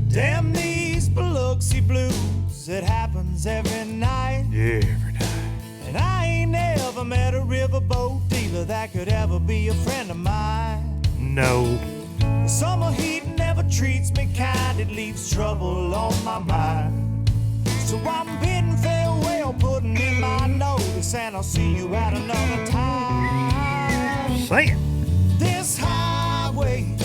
Damn these Biloxi blues, it happens every night. Yeah, every night. And I ain't never met a riverboat dealer that could ever be a friend of mine. No. The summer heat never treats me kind, it leaves trouble on my mind. So I'm bidding farewell, putting in my notice, and I'll see you at another time. Say it. This highway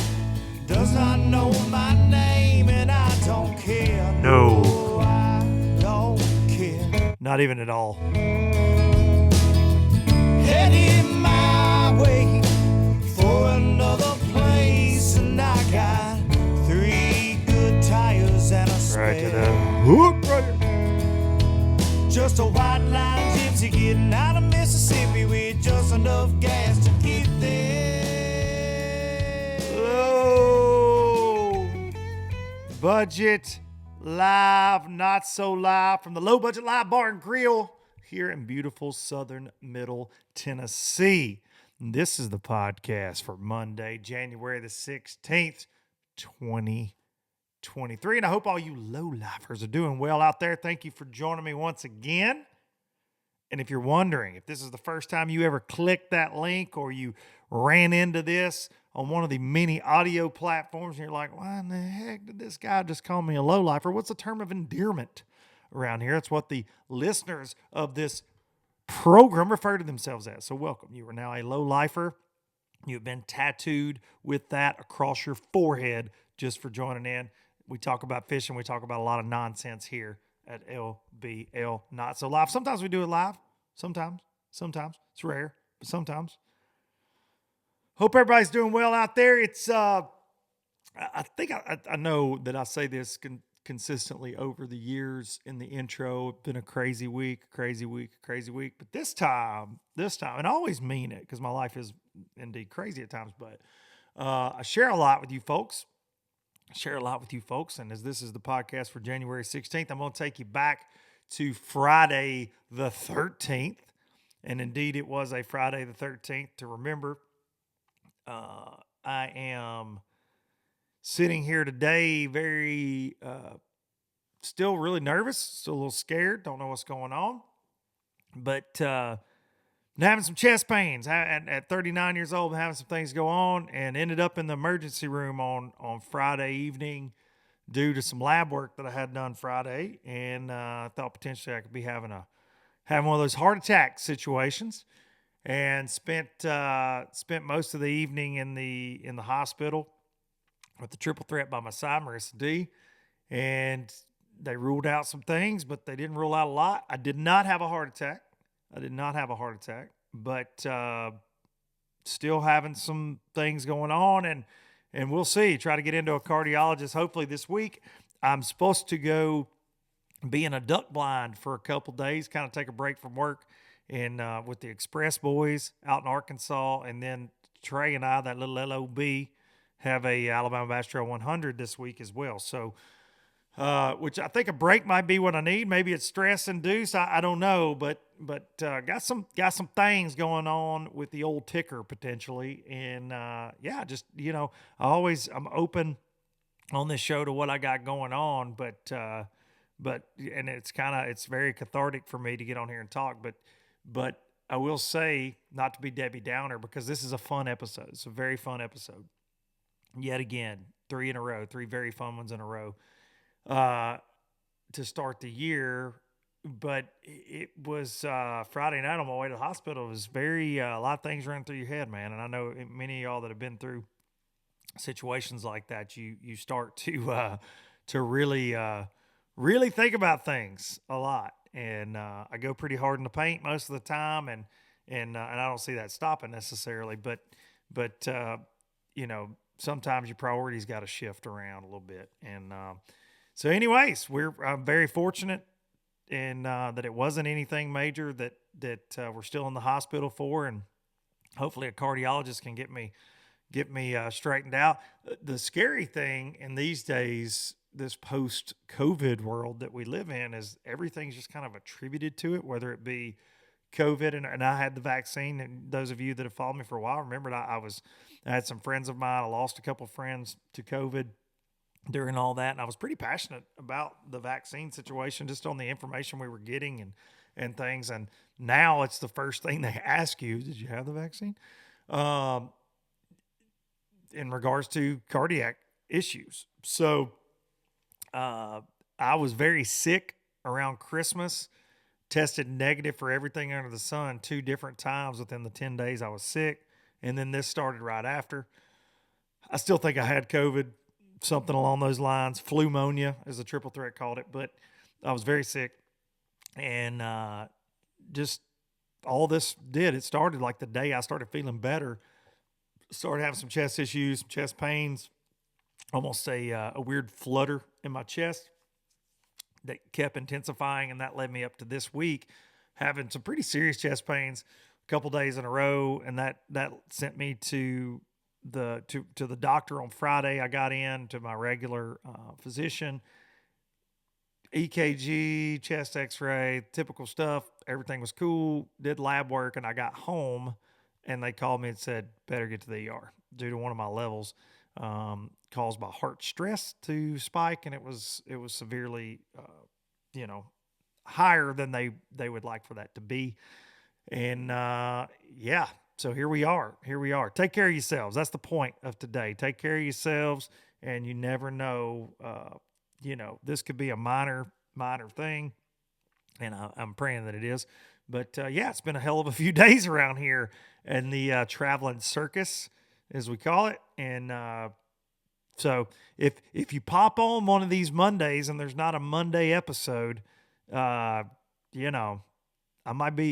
does not know my name, and I don't care. No. I don't care. Not even at all. Heading my way for another place, and I got 3 good tires and a spare. Right to the hook right here. Just a white line gypsy getting out of Mississippi with just enough gas to get there. Low budget live, not so live, from the Low Budget Live Bar and Grill here in beautiful southern middle Tennessee. This is the podcast for Monday, January the 16th, 2023. And I hope all you low-lifers are doing well out there. Thank you for joining me once again. And if you're wondering if this is the first time you ever clicked that link or you ran into this on one of the many audio platforms and you're like, why in the heck did this guy just call me a low-lifer? What's the term of endearment around here? It's what the listeners of this program refer to themselves as. So welcome. You are now a low-lifer. You've been tattooed with that across your forehead just for joining in. We talk about fishing. We talk about a lot of nonsense here at LBL Not So Live. Sometimes we do it live. Sometimes. It's rare, but sometimes. Hope everybody's doing well out there. It's, I think I know that I say this consistently over the years in the intro. It's been a crazy week. But this time, and I always mean it because my life is indeed crazy at times, but I share a lot with you folks. And as this is the podcast for January 16th, I'm going to take you back to Friday the 13th. And indeed, it was a Friday the 13th to remember. I am sitting here today very, still really nervous, still a little scared, don't know what's going on. But having some chest pains. At 39 years old, having some things go on, and ended up in the emergency room on Friday evening due to some lab work that I had done Friday, and I thought potentially I could be having one of those heart attack situations, and spent most of the evening in the hospital with the triple threat by my side, Marissa D, and they ruled out some things, but they didn't rule out a lot. I did not have a heart attack, but still having some things going on, and we'll see. Try to get into a cardiologist hopefully this week. I'm supposed to go be in a duck blind for a couple days, kind of take a break from work, and with the Express boys out in Arkansas, and then Trey and I, that little LOB, have a Alabama Bass Trail 100 this week as well. So, which I think a break might be what I need. Maybe it's stress induced. I don't know, but got some things going on with the old ticker potentially. And just, I'm open on this show to what I got going on, but and it's very cathartic for me to get on here and talk, but I will say, not to be Debbie Downer, because this is a fun episode. It's a very fun episode. Yet again, 3 in a row, 3 very fun ones in a row. To start the year, but it was Friday night on my way to the hospital. It was very a lot of things running through your head, man. And I know many of y'all that have been through situations like that, you start to really think about things a lot. And I go pretty hard in the paint most of the time, and I don't see that stopping necessarily. But sometimes your priorities got to shift around a little bit. And so anyways, I'm very fortunate in that it wasn't anything major that we're still in the hospital for, and hopefully a cardiologist can get me straightened out. The scary thing in these days post-COVID world that we live in is everything's just kind of attributed to it, whether it be COVID and I had the vaccine. And those of you that have followed me for a while remembered I had some friends of mine. I lost a couple friends to COVID during all that, and I was pretty passionate about the vaccine situation, just on the information we were getting and things. And now it's the first thing they ask you: did you have the vaccine? In regards to cardiac issues. So I was very sick around Christmas, tested negative for everything under the sun 2 different times within the 10 days I was sick. And then this started right after. I still think I had COVID, something along those lines. Pneumonia, as the triple threat called it. But I was very sick. And just all this it started like the day I started feeling better. Started having some chest issues, some chest pains, almost a weird flutter in my chest that kept intensifying, and that led me up to this week having some pretty serious chest pains a couple days in a row, and that sent me to the doctor on Friday. I got in to my regular physician, EKG, chest x-ray, typical stuff. Everything was cool, did lab work, and I got home and they called me and said, better get to the ER due to one of my levels caused by heart stress to spike. And it was severely, higher than they would like for that to be. And so here we are. Take care of yourselves. That's the point of today. Take care of yourselves. And you never know, this could be a minor thing. And I'm praying that it is. But it's been a hell of a few days around here in the traveling circus, as we call it. And so if you pop on one of these Mondays and there's not a Monday episode, I might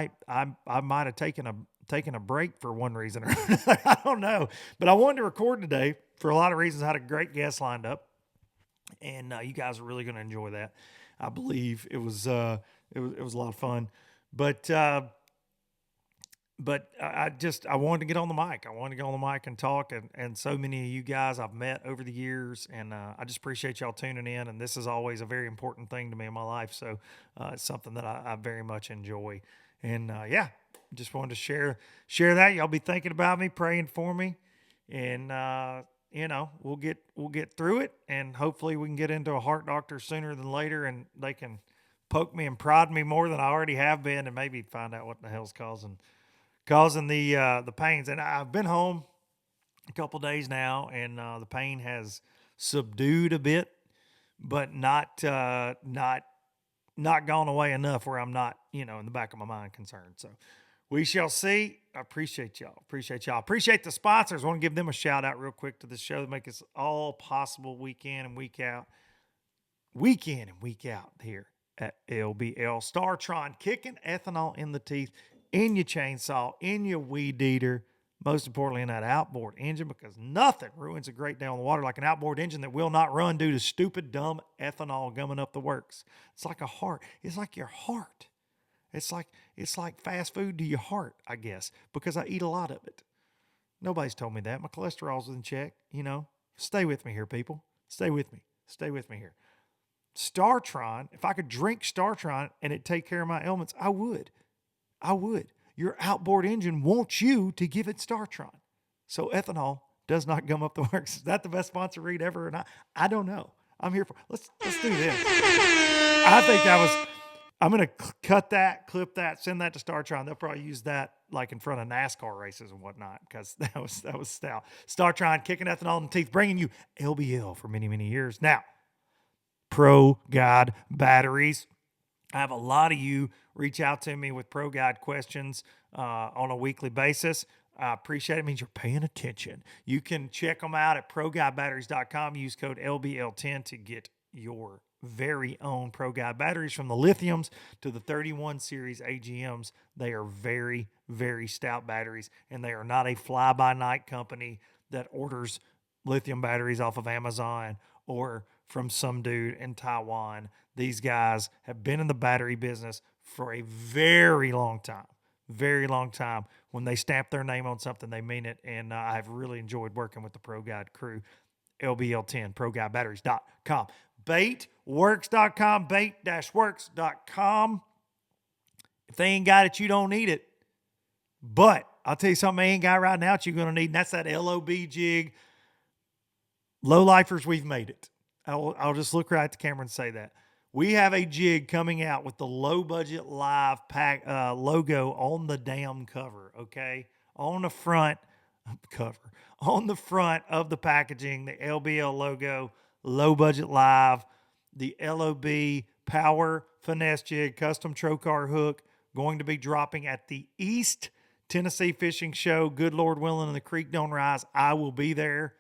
have taken a break for one reason or another. I don't know. But I wanted to record today for a lot of reasons. I had a great guest lined up, and you guys are really going to enjoy that. I believe it was a lot of fun. But I wanted to get on the mic. I wanted to go on the mic and talk. And so many of you guys I've met over the years, and I just appreciate y'all tuning in. And this is always a very important thing to me in my life. So it's something that I very much enjoy. And just wanted to share that. Y'all be thinking about me, praying for me, and we'll get through it. And hopefully we can get into a heart doctor sooner than later, and they can poke me and prod me more than I already have been, and maybe find out what the hell's causing the pains. And I've been home a couple days now, and the pain has subdued a bit, but not gone away enough where I'm not, in the back of my mind concerned. So we shall see. I appreciate y'all. Appreciate the sponsors. I want to give them a shout out real quick to the show that make us all possible week in and week out here at LBL. Startron, kicking ethanol in the teeth, in your chainsaw, in your weed eater, most importantly in that outboard engine, because nothing ruins a great day on the water like an outboard engine that will not run due to stupid, dumb ethanol gumming up the works. It's like a heart. It's like your heart. It's like fast food to your heart, I guess, because I eat a lot of it. Nobody's told me that. My cholesterol's in check, Stay with me here, people. Stay with me here. Startron, if I could drink Startron and it take care of my ailments, I would. Your outboard engine wants you to give it Startron. So ethanol does not gum up the works. Is that the best sponsor read ever or not? I don't know. I'm here for let's do this. I think I'm going to clip that, send that to Startron. They'll probably use that like in front of NASCAR races and whatnot, because that was stout. Startron, kicking ethanol in the teeth, bringing you LBL for many, many years. Now, Pro God batteries. I have a lot of you reach out to me with Pro God questions on a weekly basis. I appreciate it. It means you're paying attention. You can check them out at ProGuideBatteries.com. Use code LBL10 to get your very own Pro Guide batteries, from the lithiums to the 31 series AGMs. They are very, very stout batteries, and they are not a fly-by-night company that orders lithium batteries off of Amazon or from some dude in Taiwan. These guys have been in the battery business for a very long time. When they stamp their name on something, they mean it. And I've really enjoyed working with the Pro Guide crew. LBL10, ProGuideBatteries.com. Baitworks.com, bait-works.com. If they ain't got it, you don't need it. But I'll tell you something they ain't got right now that you're going to need, and that's that LOB jig. Low lifers, we've made it. I'll just look right at the camera and say that. We have a jig coming out with the low budget live pack logo on the damn cover, okay? On the front cover. On the front of the packaging, the LBL logo, low budget live, the LOB power finesse jig, custom trocar hook, going to be dropping at the East Tennessee Fishing Show. Good Lord willing, and the creek don't rise. I will be there.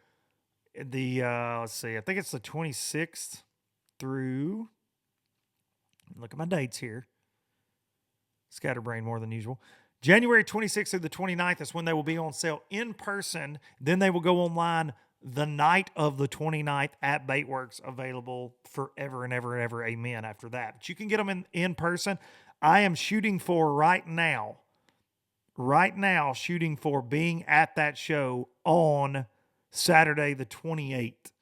Let's see, I think it's the 26th through, look at my dates here. Scatterbrain more than usual. January 26th through the 29th is when they will be on sale in person. Then they will go online the night of the 29th at Baitworks, available forever and ever and ever. Amen after that. But you can get them in person. I am shooting for right now, shooting for being at that show on Saturday the 28th.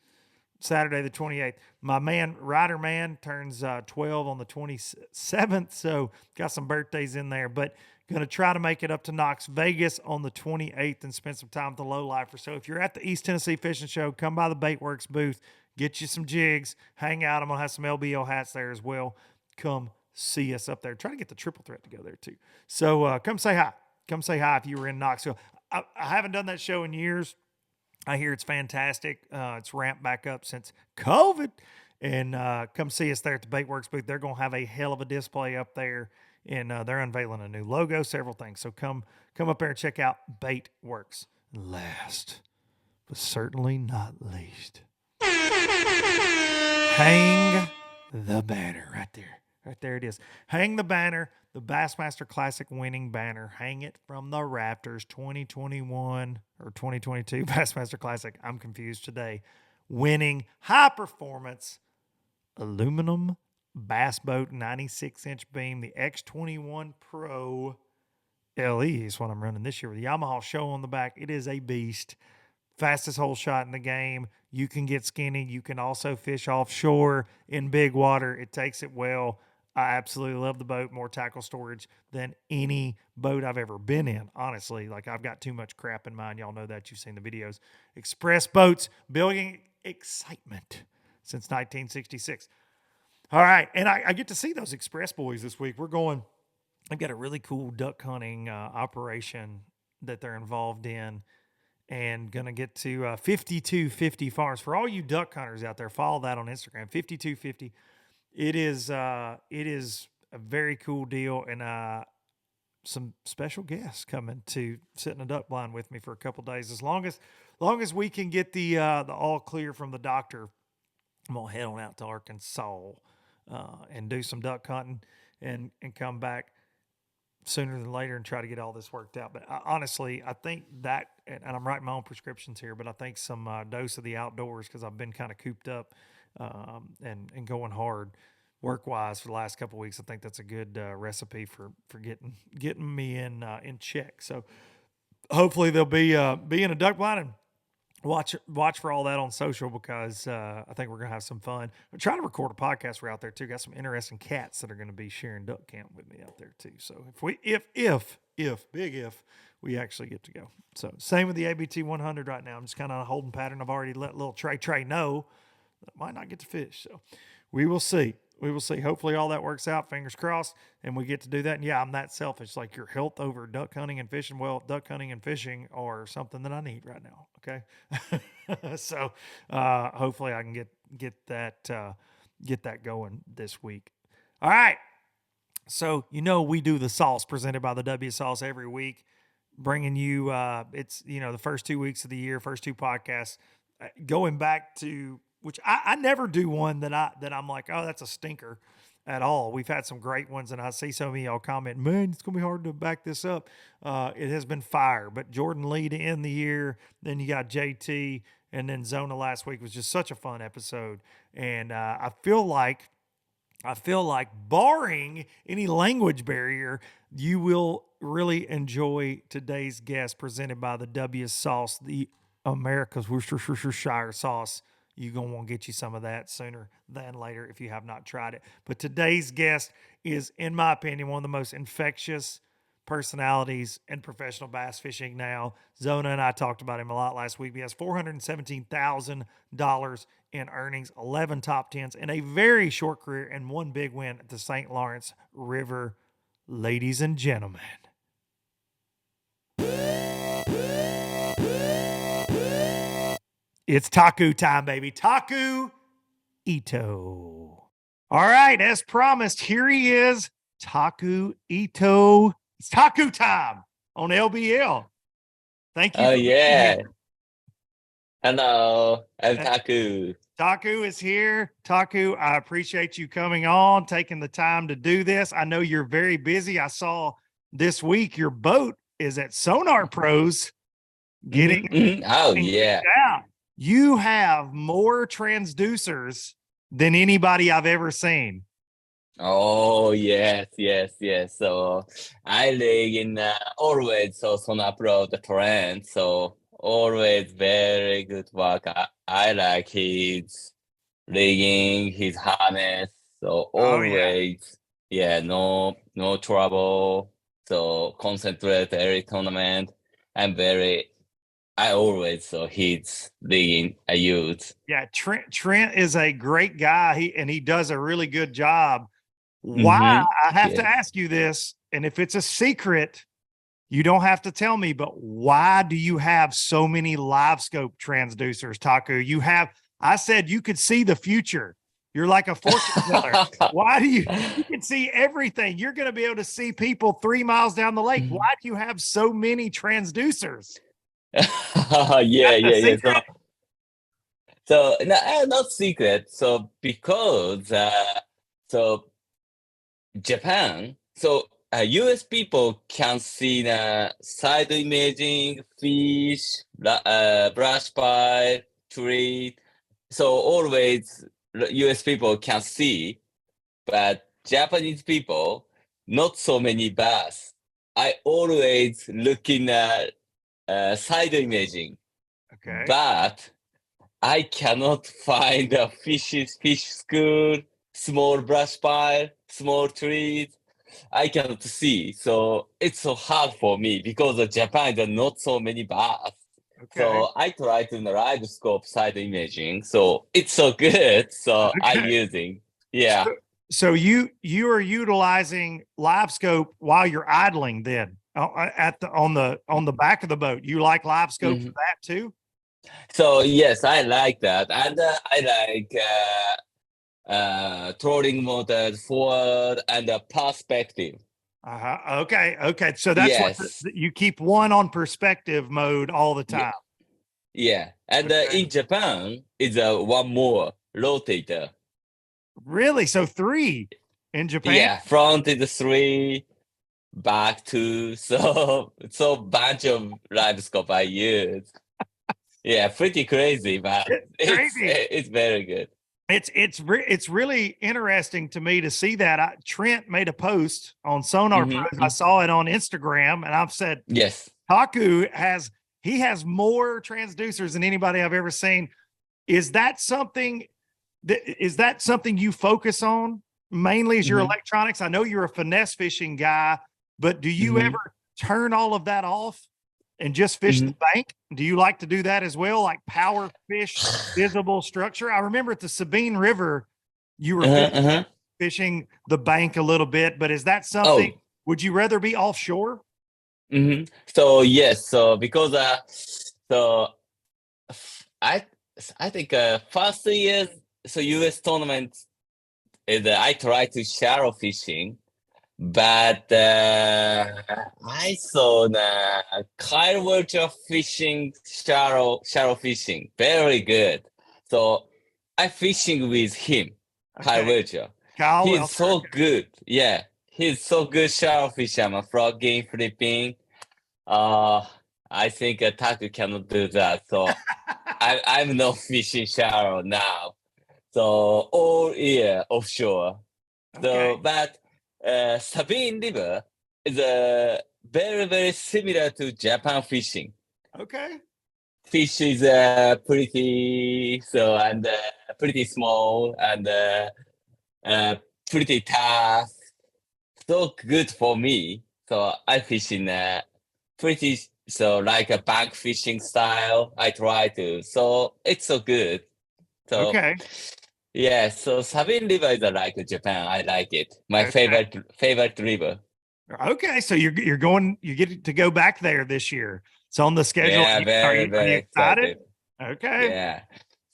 Saturday the 28th. My man, Ryder Man, turns 12 on the 27th, so got some birthdays in there, but going to try to make it up to Knox Vegas on the 28th and spend some time with the lowlifer. So if you're at the East Tennessee Fishing Show, come by the Baitworks booth, get you some jigs, hang out. I'm going to have some LBL hats there as well. Come see us up there. Try to get the triple threat to go there too. So come say hi. Come say hi if you were in Knoxville. I haven't done that show in years. I hear it's fantastic. It's ramped back up since COVID. And come see us there at the Baitworks booth. They're going to have a hell of a display up there. And they're unveiling a new logo, several things. So come up there and check out Baitworks. Last, but certainly not least, hang the banner right there. Right there it is. Hang the banner, the Bassmaster Classic winning banner. Hang it from the Raptors 2021 or 2022 Bassmaster Classic. I'm confused today. Winning high performance aluminum bass boat 96-inch beam. The X21 Pro LE is what I'm running this year with the Yamaha show on the back. It is a beast. Fastest hole shot in the game. You can get skinny. You can also fish offshore in big water. It takes it well. I absolutely love the boat. More tackle storage than any boat I've ever been in, honestly. Like, I've got too much crap in mine. Y'all know that. You've seen the videos. Express boats, building excitement since 1966. All right, and I get to see those Express boys this week. I've got a really cool duck hunting operation that they're involved in, and going to get to 5250 Farms. For all you duck hunters out there, follow that on Instagram, 5250. It is a very cool deal, and some special guests coming to sit in a duck blind with me for a couple days. As long as we can get the all clear from the doctor, I'm gonna head on out to Arkansas and do some duck hunting and come back sooner than later and try to get all this worked out. But honestly, I think that, and I'm writing my own prescriptions here, but I think some dose of the outdoors, because I've been kind of cooped up and going hard work-wise for the last couple of weeks. I think that's a good recipe for getting me in check. So hopefully they'll be in a duck blind, and watch for all that on social, because I think we're gonna have some fun. I'm trying to record a podcast. We're out there too. Got some interesting cats that are gonna be sharing duck camp with me out there too. So if we actually get to go. So same with the ABT 100 right now. I'm just kind of holding pattern. I've already let little Trey know that I might not get to fish. So we will see. Hopefully all that works out. Fingers crossed. And we get to do that. And yeah, I'm that selfish. Like, your health over duck hunting and fishing. Well, duck hunting and fishing are something that I need right now. Okay. So hopefully I can get that going this week. All right. So, we do the sauce presented by the W Sauce every week, bringing you, it's, the first 2 weeks of the year, first two podcasts, going back to, which I never do one that I'm like, oh, that's a stinker at all. We've had some great ones, and I see so many y'all comment, man, it's going to be hard to back this up. It has been fire. But Jordan Lee to end the year, then you got JT, and then Zona last week was just such a fun episode. And I feel like, barring any language barrier, you will really enjoy today's guest presented by the W Sauce, the America's Worcestershire sauce. You're going to want to get you some of that sooner than later if you have not tried it. But today's guest is, in my opinion, one of the most infectious personalities in professional bass fishing now. Zona and I talked about him a lot last week. He has $417,000 in earnings, 11 top tens, and a very short career and one big win at the St. Lawrence River. Ladies and gentlemen, it's taku time, baby. Taku Ito. All right, as promised, here he is, Taku Ito. It's taku time on LBL. Thank you. Oh, for being yeah. here. Hello, I'm Taku. Taku is here. Taku, I appreciate you coming on, taking the time to do this. I know you're very busy. I saw this week your boat is at Sonar Pros getting Oh, yeah. out. You have more transducers than anybody I've ever seen. Oh, yes. So I live in always on abroad the trend. So always very good work. I like his rigging, his harness. So Oh, yeah. always, no trouble. So concentrate every tournament. I always his rigging I use. Yeah, Trent is a great guy. He does a really good job. Why? I have to ask you this, and if it's a secret, you don't have to tell me, but why do you have so many live scope transducers, Taku? I said you could see the future. You're like a fortune teller. Why do you can see everything? You're going to be able to see people 3 miles down the lake. Why do you have so many transducers? Yeah. So no, not secret. So because Japan, US people can see the side imaging, fish, brush pile, tree. So always US people can see, but Japanese people, not so many bass. I always looking at side imaging, Okay. but I cannot find a fish school, small brush pile, small trees. I cannot see. So it's so hard for me because of Japan, there are not so many bass. Okay. So I try to live scope side imaging. So it's so good. So I using. Yeah. So you are utilizing live scope while you're idling then on the back of the boat. You like live scope for that too? So yes, I like that. And I like trolling mode forward and perspective. Okay. So that's what you keep one on perspective mode all the time. Yeah. And in Japan, is one more rotator. Really? So 3 in Japan? Yeah, front is 3, back 2. So bunch of live scope I use. Yeah, pretty crazy, but it's very good. It's really interesting to me to see that. Trent made a post on Sonar Pros. I saw it on Instagram, and I've said, yes, Taku has more transducers than anybody I've ever seen. Is that something you focus on mainly as your electronics? I know you're a finesse fishing guy, but do you ever turn all of that off and just fish the bank? Do you like to do that as well? Like power fish, visible structure? I remember at the Sabine River, you were fishing the bank a little bit, but is that something, would you rather be offshore? So yes, so because I think first years, so US tournament is I try to shallow fishing, but I saw the Kyle Wilcher fishing shallow fishing very good. So I fishing with him, Kyle Wilcher. He's so good. Yeah, he's so good shallow fisherman, frogging, flipping. I think Taku cannot do that. So I'm not fishing shallow now. So all year offshore. So, but Sabine River is very, very similar to Japan fishing. Okay. fish is pretty and pretty small and uh, pretty tough. So good for me. So I fish in pretty like a bank fishing style. I try to. So it's so good. So Okay. yeah. So Sabine River is like Japan. I like it. My Okay. favorite river. Okay. So you're going. You get to go back there this year. It's on the schedule. Yeah, Are very you very excited? excited. Okay. Yeah.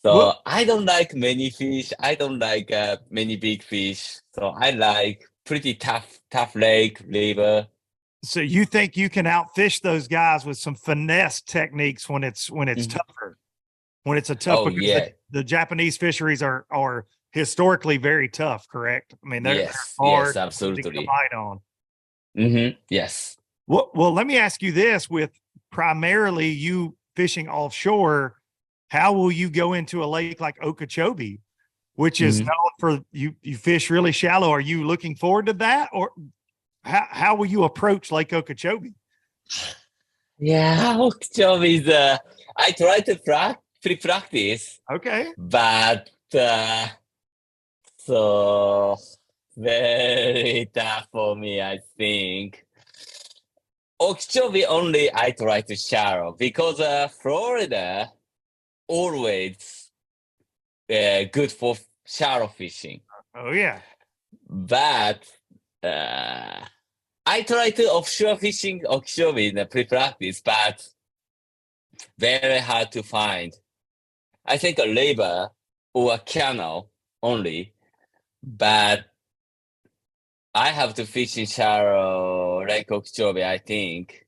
Well, So I don't like many fish. I don't like many big fish. So I like pretty tough lake, river. so you think you can outfish those guys with some finesse techniques when it's Mhm. tougher, when it's a tough Oh because yeah. the Japanese fisheries are historically very tough, correct? I mean, they're Yes, hard to come absolutely. out on. Yes. Well, let me ask you this: with primarily you fishing offshore, how will you go into a lake like Okeechobee, which is Mhm. known for you fish really shallow? Are you looking forward to that, or how will you approach Lake Okeechobee? Yeah, Okeechobee is I try to practice, Okay, but so very tough for me, I think. Okeechobee only I try to shallow because Florida always good for shallow fishing. oh yeah, But uh, I try to offshore fishing Okeechobee in the pre-practice, but very hard to find. I think a labor or a canal only, but I have to fish in shallow Lake Okeechobee, I think.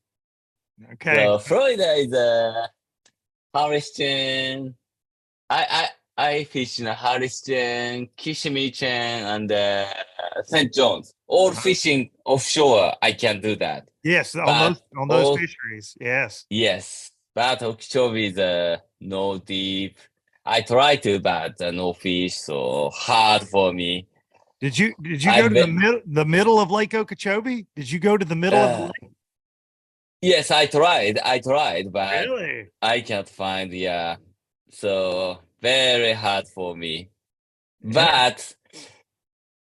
okay, So Florida is a Harrison. I fish in Harrison, Kissimmee, and St. John's. All fishing offshore, I can do that. yes, But on those oh fisheries, yes. yes, but Okeechobee is no deep. I try to, but no fish, so hard for me. Did you I go to bet. the middle of Lake Okeechobee? Did you go to the middle of the Uh, lake? yes, I tried. I tried, but Really? I can't find. Yeah, so very hard for me. Yeah. But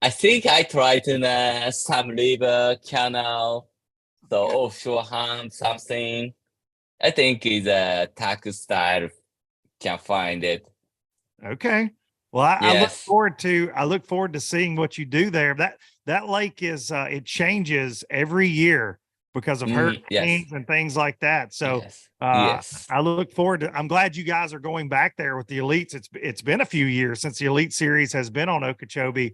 I think I tried in some river, canal, so offshore hunt something. I think is a taku style can find it. Okay. Well, Yes. I look forward to seeing what you do there. That lake is it changes every year because of Yes. hurricanes and things like that. So Yes. Yes. I look forward to. I'm glad you guys are going back there with the elites. It's been a few years since the elite series has been on Okeechobee.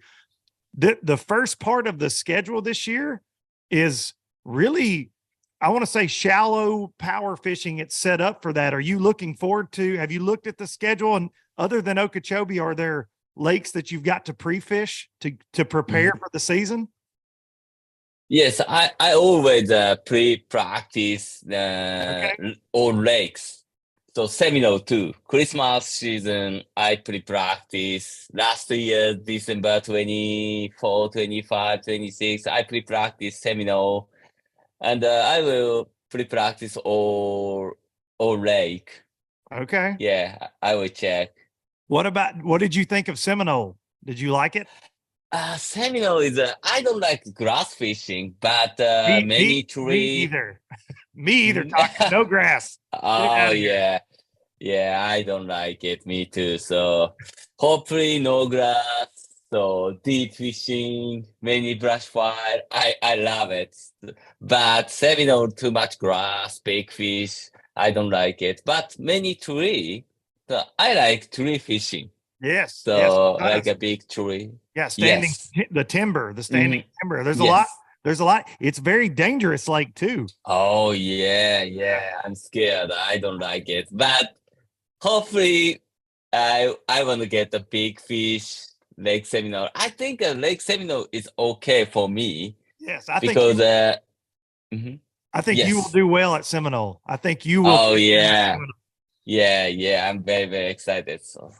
The first part of the schedule this year is really, I want to say, shallow power fishing. It's set up for that. Are you looking forward to? Have you looked at the schedule? And other than Okeechobee, are there lakes that you've got to pre-fish to prepare Mhm. for the season? Yes, I always pre-practice Okay. on lakes. So Seminole too. Christmas season, I pre-practice. Last year, December 24, 25, 26, I pre-practice Seminole. And I will pre-practice all lake. Okay. Yeah, I will check. What did you think of Seminole? Did you like it? Seminole is, I don't like grass fishing, but many Me tree. either. Me either, Mhm. Taku. No grass. Get it Oh out of here. yeah, yeah, I don't like it. Me too. So hopefully no grass. So deep fishing, many brush fire. I love it. But Seminole too much grass, big fish. I don't like it. But many tree. So I like tree fishing. Yes, yes, So it like does. a big tree. Yeah, Yes. the standing timber. There's a lot. Yes. There's a lot. It's very dangerous lake too. Oh yeah, Yeah. yeah. I'm scared. I don't like it. But hopefully I want to get a big fish, Lake Seminole. I think Lake Seminole is okay for me Yes, because mhm, I think you will yes. do well at Seminole. I think you will Oh kick in at yeah. Seminole. Yeah, yeah. I'm very, very excited. So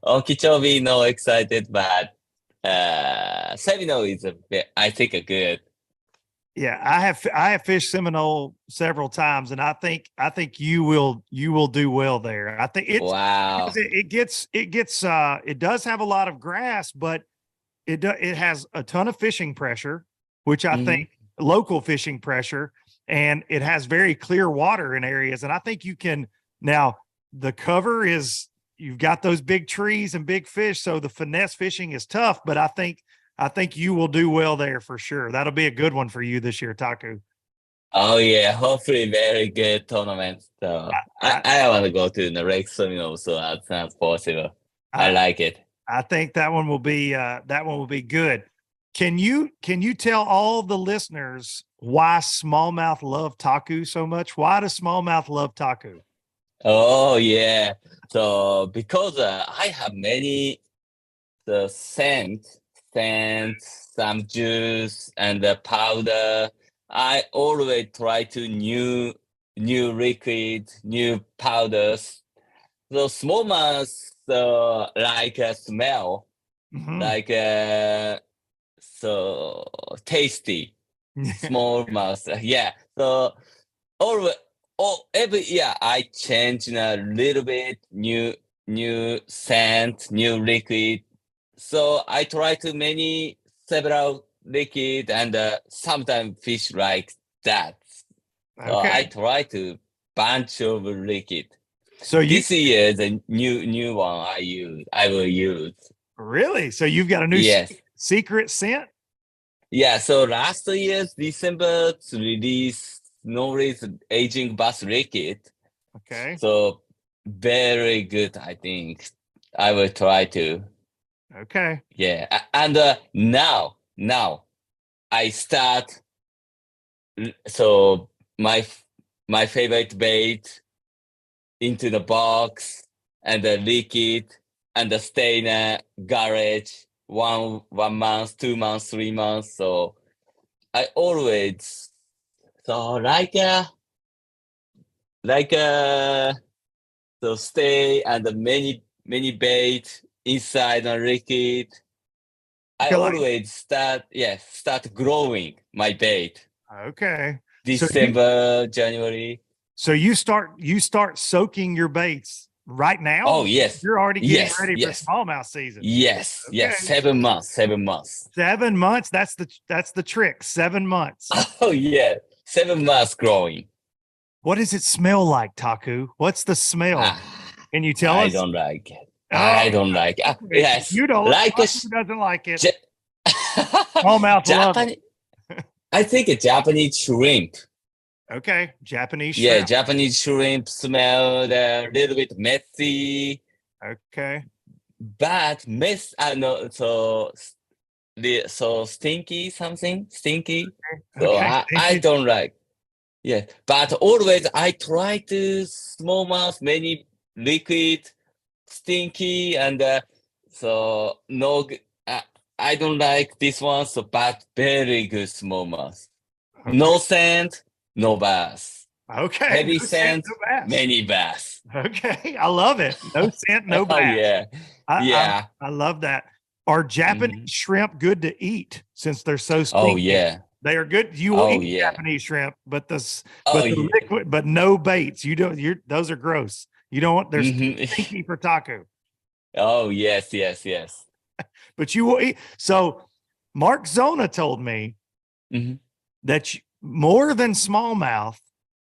Okeechobee no excited, but Seminole is I think a good. Yeah, I have fished Seminole several times, and I think you will do well there. I think it's Wow. because it does have a lot of grass, but it has a ton of fishing pressure, which I think Mhm. local fishing pressure, and it has very clear water in areas. And I think you can now the cover is you've got those big trees and big fish, so the finesse fishing is tough, but I think you will do well there for sure. That'll be a good one for you this year, Taku. Oh yeah, hopefully very good tournament. So I I want to go to the Lake Seminole so as soon as possible. I I, like it. I think that one will be good. Can you tell all the listeners why smallmouth love taku so much? Why does smallmouth love taku? Oh yeah. So because I have many the scent, some juice and the powder. I always try to new liquid, new powders. So smallmouth like a smell, Mhm. like so tasty. Small mouse. Yeah. So always, every year I change a little bit, new scent, new liquid. So I try to many several liquid and sometimes fish like that. So Okay. I try to bunch of liquid. So you This year the new one I will use. really? So you've got a new Yes. secret scent? Yeah, so last year's December to release Norris aging bass liquid. Okay. So very good, I think. I will try to. Okay. Yeah, and now I start. So my favorite bait into the box and the liquid and the stay in a garage 1 month, 2 months, 3 months. So I always so like so stay and the many bait inside the liquid. I Okay. always start growing my bait. Okay. So December, January. you start soaking your baits right now? Oh yes, You're already getting yes, ready for yes, smallmouth season. yes, Okay. yes. 7 months, 7 months. 7 months. That's the trick. 7 months. Oh yeah, 7 months growing. What does it smell like, Taku? What's the smell? Ah, Can you tell I us? don't like it. Oh, I don't like it. okay. Yes, You don't. like a Taku doesn't like it. Ja- Smallmouth love it. Japanese. I think a Japanese shrimp. Okay. Japanese Yeah, shrimp. Japanese shrimp smell a little bit messy, Okay. but mess. I know so stinky something stinky. So Okay. Thank I you. don't like. Yeah, but always I try to smallmouth many liquid stinky and so no. I don't like this one. So but very good smallmouth. Okay. No sand, no bass. Okay. Heavy No scent, sand, no bass. many bass. Okay. I love it. No scent, no Oh bass. yeah, yeah. I love that. Are Japanese Mhm. shrimp good to eat since they're so Oh stinky? yeah, They are good. You will oh eat yeah, Japanese shrimp, but oh the yeah. liquid, but no baits. You don't. You're those are gross. You don't want. They're Mhm. stinky for taco, Oh yes, yes, yes. but you will eat. So Mark Zona told me Mhm. that more than smallmouth,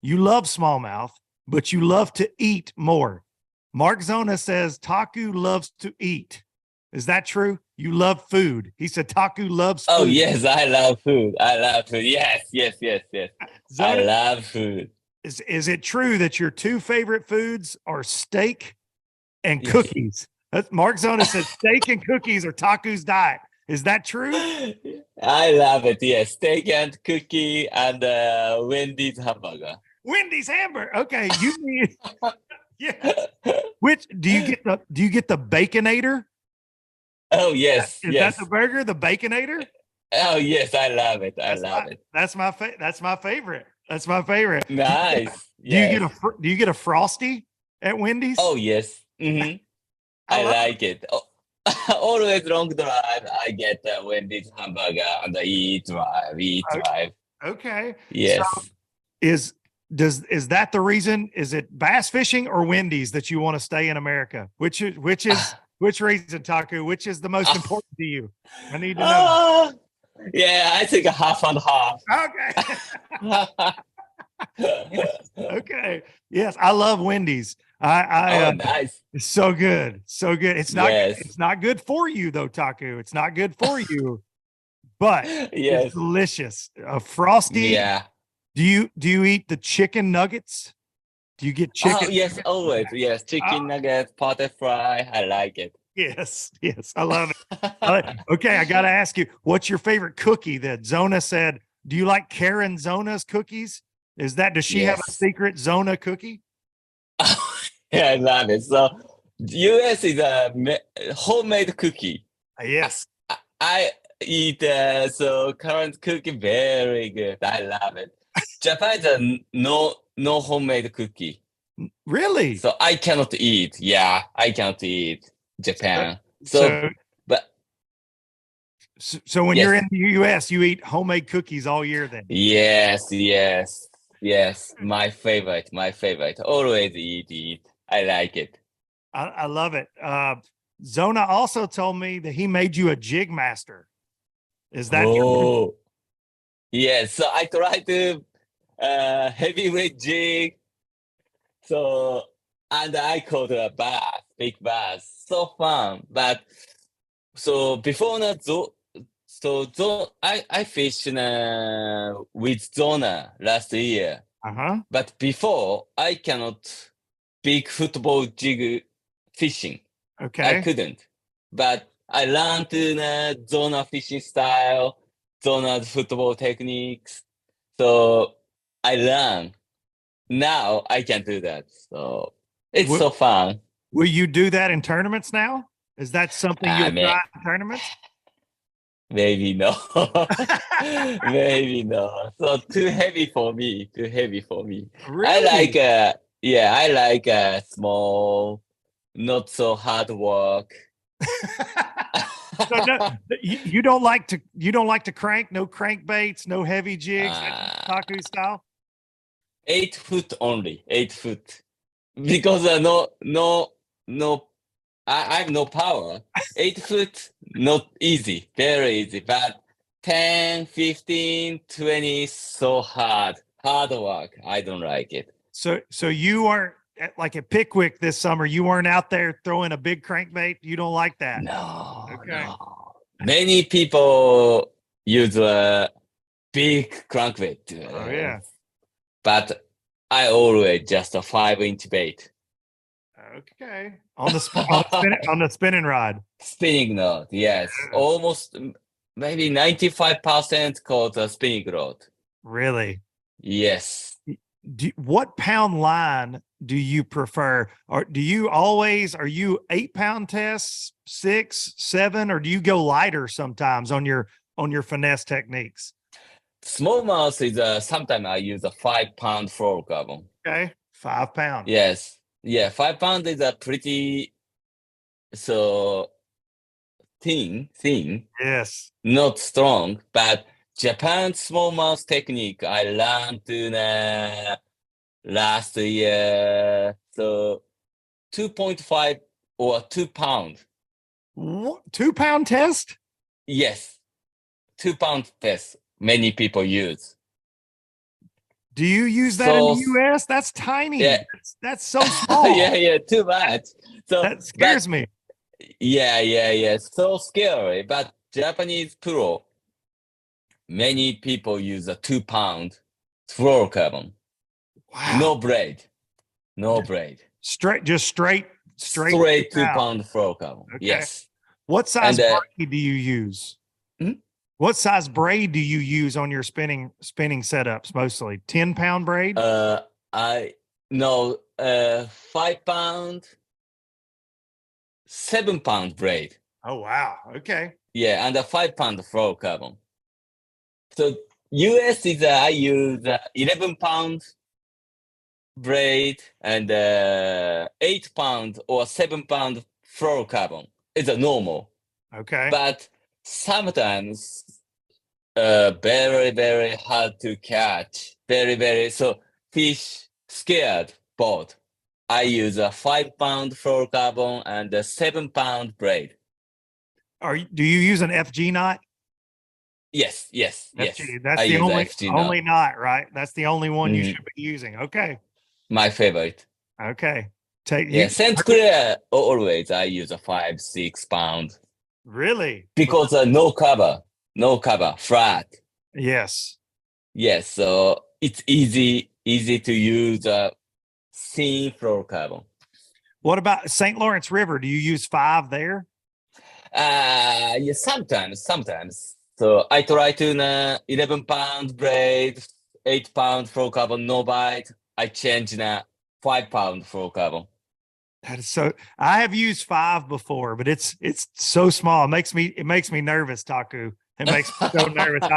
you love smallmouth, but you love to eat more. Mark Zona says Taku loves to eat. Is that true? You love food. He said Taku loves Oh food. yes, I love food. I love food. Yes, yes, yes, yes. I Zona, love food. is it true that your two favorite foods are steak and cookies? Mark Zona said steak and cookies are Taku's diet. Is that true? I love it. Yes, steak and cookie and Wendy's hamburger. Wendy's hamburger. Okay, you need yes. Which do you get the baconator? Oh yes, Is that the yes. burger, the baconator? Oh yes, I love it. I love it. That's my favorite. That's my favorite. Nice. Do you get Yes. do you get a frosty at Wendy's? Oh yes. I I love like it. Oh, always long drive. I get Wendy's hamburger and eat drive, eat it. drive. Okay. Yes. So is that the reason? Is it bass fishing or Wendy's that you want to stay in America? Which reason, Taku? Which is the most important to you? I need to know. Ah, yeah, I think half and half. Okay. Okay. Yes, I love Wendy's. Oh, nice. It's so good. So good. Yes. It's not good for you though, Taku. It's not good for you, but it's Yes. delicious. Frosty. Yeah. Do you eat the chicken nuggets? Do you get chicken? Oh, yes, always. Yes, chicken nuggets, potato fry. I like it. Yes, yes, I love it. Okay, I got to ask you, what's your favorite cookie that Zona said? Do you like Karen Zona's cookies? Does she have a Yes. secret Zona cookie? Yeah, I love it. So, US is a homemade cookie. Yes. I eat so current cookie very good. I love it. Japan is a no homemade cookie. Really? So I cannot eat. Yeah, I cannot eat Japan. So But so when yes. you're in the US, you eat homemade cookies all year then? Yes. My favorite. Always eat. I like it. I love it. Zona also told me that he made you a jig master. Is that true? Oh, yes. So I try to heavyweight jig. So and I caught a bass, big bass. So fun. But so before that, I fished with Zona last year. Uh-huh. But before I cannot big football jig fishing. Okay. I couldn't. But I learned Zona fishing style, Zona football techniques. So I learned. Now I can do that. So it's so fun. Will you do that in tournaments now? Is that something you'll try in tournaments? Maybe no. Maybe no. So too heavy for me. Really? I like small, not so hard work. So no, you don't like to crank, no crankbaits, no heavy jigs, Taku style? 8 foot only, 8 foot. Because I have no power. 8 foot, not easy, very easy. But 10, 15, 20, so hard work. I don't like it. So you aren't like at Pickwick this summer. You weren't out there throwing a big crankbait. You don't like that. No, Okay. no. Many people use a big crankbait. Oh yeah. But I always just a 5-inch bait. Okay. On the spinning rod. Spinning rod, yes. Almost maybe 95% called a spinning rod. Really? Yes. What pound line do you prefer? Or are you 8-pound tests, 6, 7, or do you go lighter sometimes on your finesse techniques? Smallmouth is sometimes I use a 5-pound fluorocarbon. Okay. 5 pound. Yes. Yeah, 5 pound is a pretty so thin, Yes. not strong, but Japan's smallmouth technique I learned last year. So 2.5 or 2 pound. 2 pound test? Yes. 2 pound test many people use. Do you use that in the US? That's tiny. Yeah. That's so small. yeah, too much. So that scares me. Yeah. So scary. But Japanese pro, many people use a 2 pound fluorocarbon. Wow. No braid. Straight 2 pound fluorocarbon. Okay. Yes. What size braid do you use? What size braid do you use on your spinning setups mostly? 10-pound braid? 5 pound, 7 pound braid. Oh wow. Okay. Yeah, and a 5 pound fluorocarbon. So US is I use 11 pound braid and 8 pound or 7 pound fluorocarbon. It's a normal. Okay. But sometimes very, very hard to catch. Very, so fish scared boat. I use a 5-pound fluorocarbon and a 7-pound braid. Do you use an FG knot? Yes. FG. That's I the use only FG knot. only knot, right? That's the only one you Mhm. should be using. Okay. My favorite. Okay. Take Yeah, you St. Clair always I use a 5-6 pound really? because no cover, flat. Yes. Yes, so it's easy to use a thin fluorocarbon. What about St. Lawrence River? Do you use 5 there? Yeah, sometimes. So I try to 11-pound braid, 8-pound fluorocarbon, no bite. I change 5-pound fluorocarbon. That is so. I have used 5 before, but it's so small. It makes me nervous, Taku. It makes me so nervous.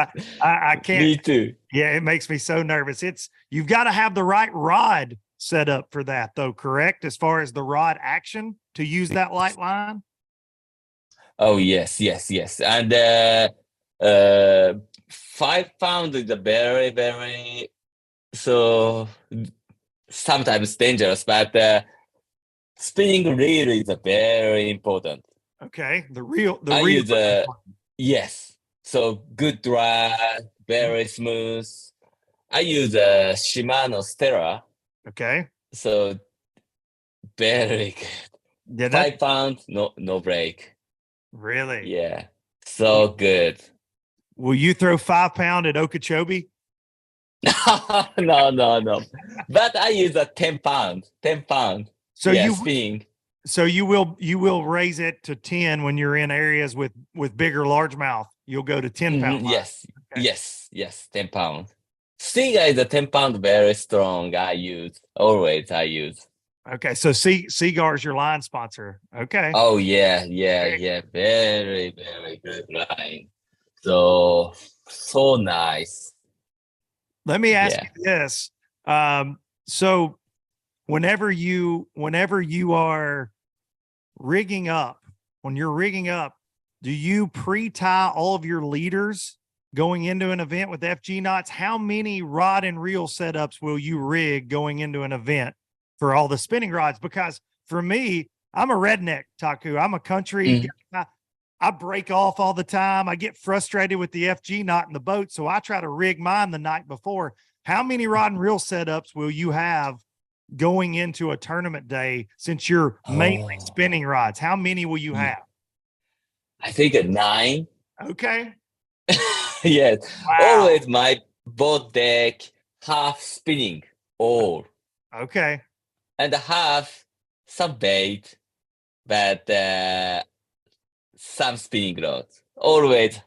I can't. Me too. Yeah, it makes me so nervous. You've got to have the right rod set up for that, though. Correct, as far as the rod action to use that light line. Oh yes. And 5 pound is a very so sometimes dangerous, but spinning reel is a very important. Okay, the I real. use yes. So good drag, very smooth. I use a Shimano Stella, Okay, so very good. yeah, that 5 pound, no break. really. Yeah, so good. Will you throw 5-pound at Okeechobee? No. But I use a 10 pound. 10 pound. So Yeah, you spinning. so you will raise it to 10 when you're in areas with bigger largemouth. You'll go to 10-pound. Yes. Okay. Yes. 10 pound. Stinger is a 10 pound very strong. Always I use. Okay, so Seagar is your line sponsor. Okay. Oh yeah. Very good line. So nice. Let me ask Yeah. you this. So whenever you are rigging up, when you're rigging up, do you pre-tie all of your leaders going into an event with FG knots? How many rod and reel setups will you rig going into an event for all the spinning rods? Because for me, I'm a redneck, Taku. I'm a country guy. I break off all the time. I get frustrated with the FG knot in the boat, so I try to rig mine the night before. How many rod and reel setups will you have going into a tournament day since you're mainly spinning rods? How many will you have? I think a 9. Okay. Yes. Wow. Always my boat deck half spinning all. Okay. And half some bait, but some spinning rods. Always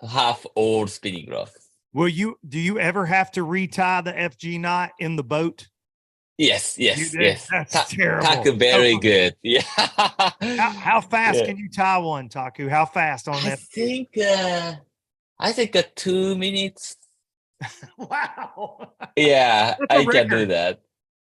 half all spinning rods. Do you ever have to retie the FG knot in the boat? Yes. That's terrible. Taku very good. Yeah. How fast Yeah. can you tie one, Taku? How fast on that? I think 2 minutes. Wow. Yeah, That's a I can do record. that.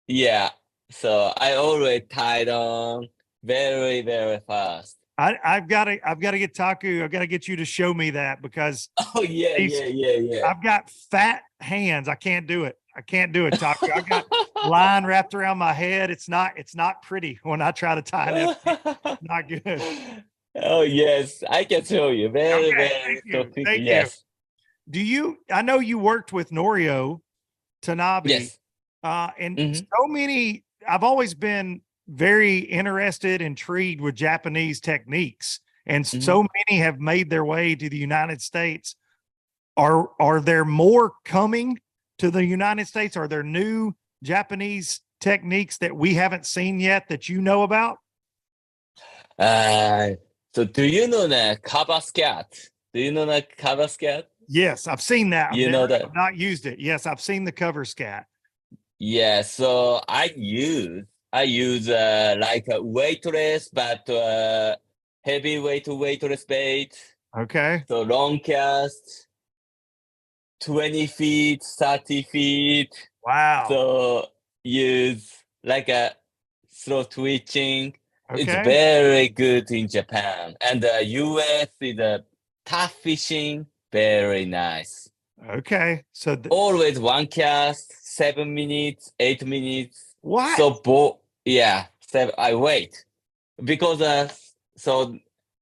Yeah. So I always tied on very fast. I've got to get Taku. I've got to get you to show me that because Oh yeah. I've got fat hands. I can't do it. Taku. I got line wrapped around my head. It's not pretty when I try to tie it up. Not good. Oh yes, I can show you. Very Thank you. so quick. Thank Yes. you. I know you worked with Norio Tanabe. Yes. And Mhm. so many, I've always been very interested, intrigued with Japanese techniques. And so many have made their way to the United States. Are there more coming to the United States? Are there new Japanese techniques that we haven't seen yet that you know about? So do you know the cover scat? Do you know the cover scat? Yes, I've seen that. You know that? I've not used it. Yes, I've seen the cover scat. Yeah, so I use like a weightless but heavy weightless bait. Okay. So long cast, 20 feet, 30 feet. Wow. So use like a slow twitching. It's Okay. very good in Japan. And the US is a tough fishing. Very nice. Okay. So Always one cast, 7 minutes, 8 minutes. what? So I wait because so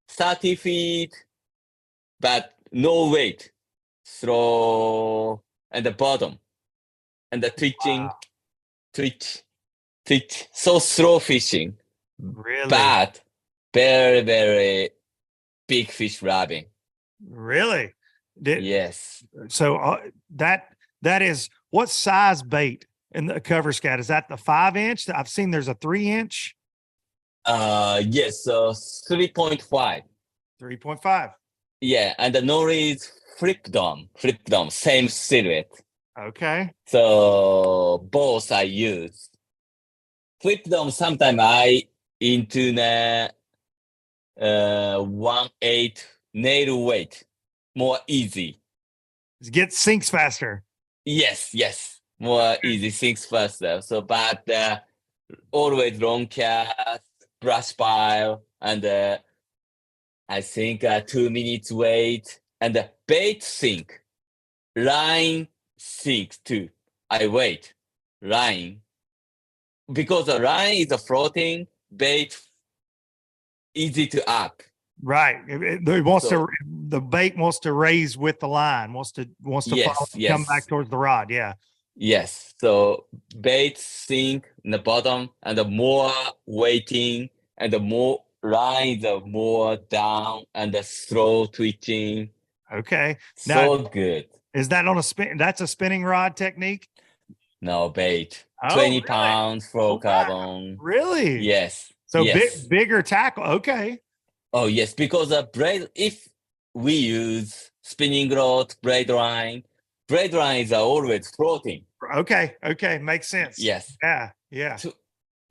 30 feet, but no weight, slow and the bottom and the twitching, Wow. twitch. So slow fishing, Really? but very, very big fish grabbing. Really? Yes. So that is what size bait in the cover scat? Is that the 5-inch? I've seen there's a 3-inch. Yes. So 3.5. 3.5. Yeah, and the nori is flip dome, same silhouette. Okay. So both I use. Flip dome. Sometimes I into the 1/8 nail weight, more easy. It sinks faster. Yes, more easy, sinks faster. So, but always long cast, brush pile, and I think 2 minutes wait, and the bait sink, line sinks too. I wait, line, because the line is a floating bait, easy to up. Right. The bait wants to raise with the line, wants to follow, come back towards the rod. Yeah. Yes. So bait sink in the bottom, and the more waiting, and the more line, the more down, and the slow twitching. Okay. So Now, good. is that on a spin? That's a spinning rod technique? No bait. Oh, 20 really? pounds fluorocarbon. Really? Yes. So yes. bigger tackle. Okay. Oh, yes. Because if we use spinning rod, braid line is always floating. Okay. Makes sense. Yes. Yeah.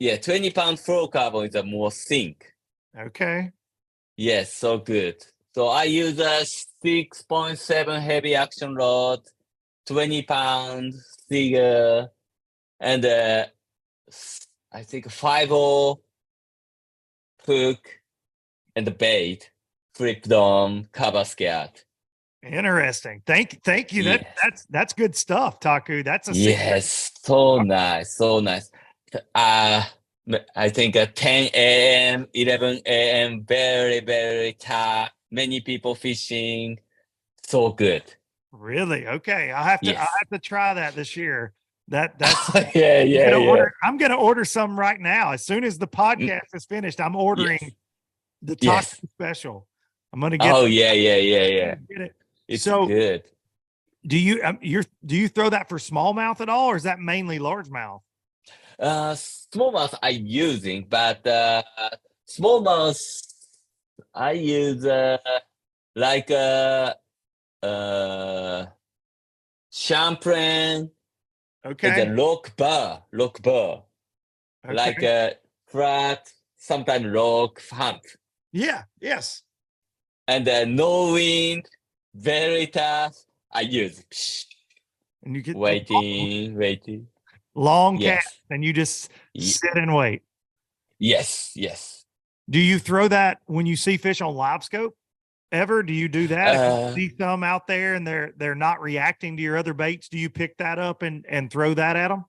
20-pound fluorocarbon is a more sink. Okay. Yes, so good. So I use a 6.7 heavy action rod, 20 pound figure, and I think 5/0 hook and the bait, flip dome, cover scat. Interesting. Thank you. Yes. That's good stuff, Taku. That's a Yes, so nice. I think 10 a.m., 11 a.m., very, very tough. Many people fishing. So good. Really? Okay. I'll have to try that this year. That's yeah. I'm gonna order some right now. As soon as the podcast is finished, I'm ordering the Taku special. I'm gonna get yeah. get it. It's So good. do you throw that for smallmouth at all, or is that mainly largemouth? Smallmouth I'm using, but smallmouth I use like Champlain. Okay. It's a lock bar, Okay. like a flat, sometimes rock hunt. Yeah. Yes. And no wind, very tough. I use. And you get waiting. long Yes. cast, and you just sit and wait. Yes. Do you throw that when you see fish on live scope? Ever? Do you do that? If you see some out there and they're not reacting to your other baits, do you pick that up and throw that at them?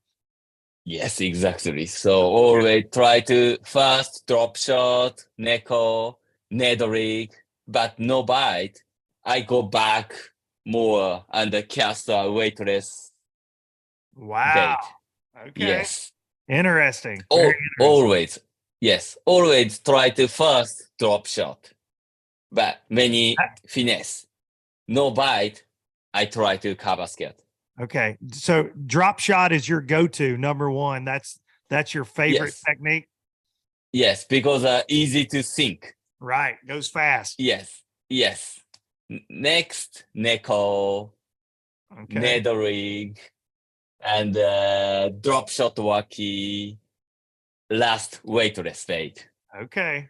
Yes, exactly. So always try to first drop shot, neko, Ned rig, but no bite. I go back more and cast a weightless Wow. bait. Okay. Yes. Interesting. Always. Yes. Always try to first drop shot, but many finesse. No bite. I try to cover scat. Okay. So drop shot is your go-to number one. That's your favorite technique. Yes, because easy to sink. Right. Goes fast. Yes. Next, neko, Ned rig, and drop shot wacky. Last, weightless bait. Okay.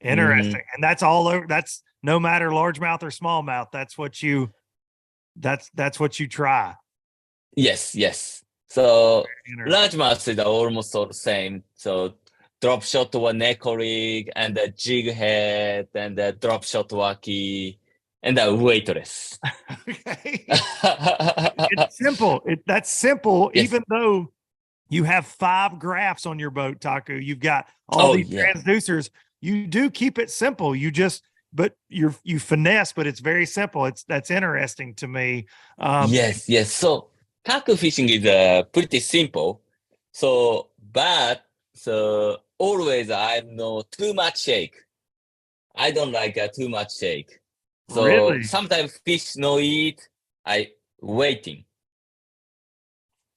Interesting. And that's all over. That's no matter largemouth or smallmouth. That's what you try. Yes. So largemouth is almost all the same. So drop shot to a neko rig and a jig head and a drop shot wacky and weightless. Okay. It's simple. That's simple, Yes. even though you have 5 graphs on your boat, Taku. You've got all Oh, these yeah. transducers. You do keep it simple. But you finesse, but it's very simple. That's interesting to me. Yes, yes. So tackle fishing is pretty simple. So, but so always I know too much shake. I don't like too much shake. So Really, sometimes fish no eat. I waiting.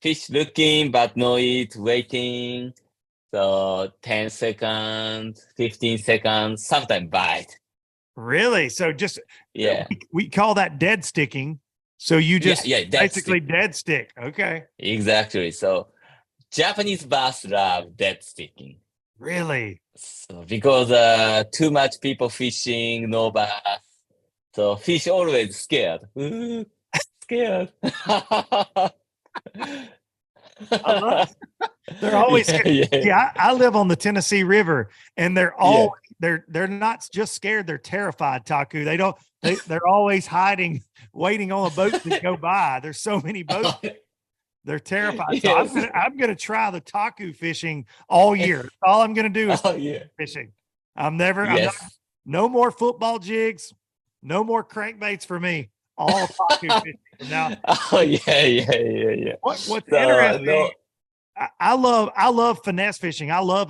Fish looking but no eat, waiting. So 10 seconds, 15 seconds, sometimes bite. really. So just Yeah. we call that dead sticking. So you Yeah, just yeah, that's basically dead stick. Okay, exactly. So Japanese bass love dead sticking. really. So because too much people fishing, no bass. So fish always scared. Ooh, scared. I love. They're always Yeah, scared. yeah, Yeah, I live on the Tennessee River, and yeah. they're not just scared; they're terrified. Taku. They're always hiding, waiting on a boat to go by. There's so many boats. They're terrified. So Yes. I'm gonna try the Taku fishing all year. That's all I'm gonna do is Oh yeah. fishing. I'm not. Yes. No more football jigs. No more crankbaits for me. All Taku fishing from now. Oh yeah, yeah, yeah, yeah. What's So interesting, no. I love finesse fishing. I love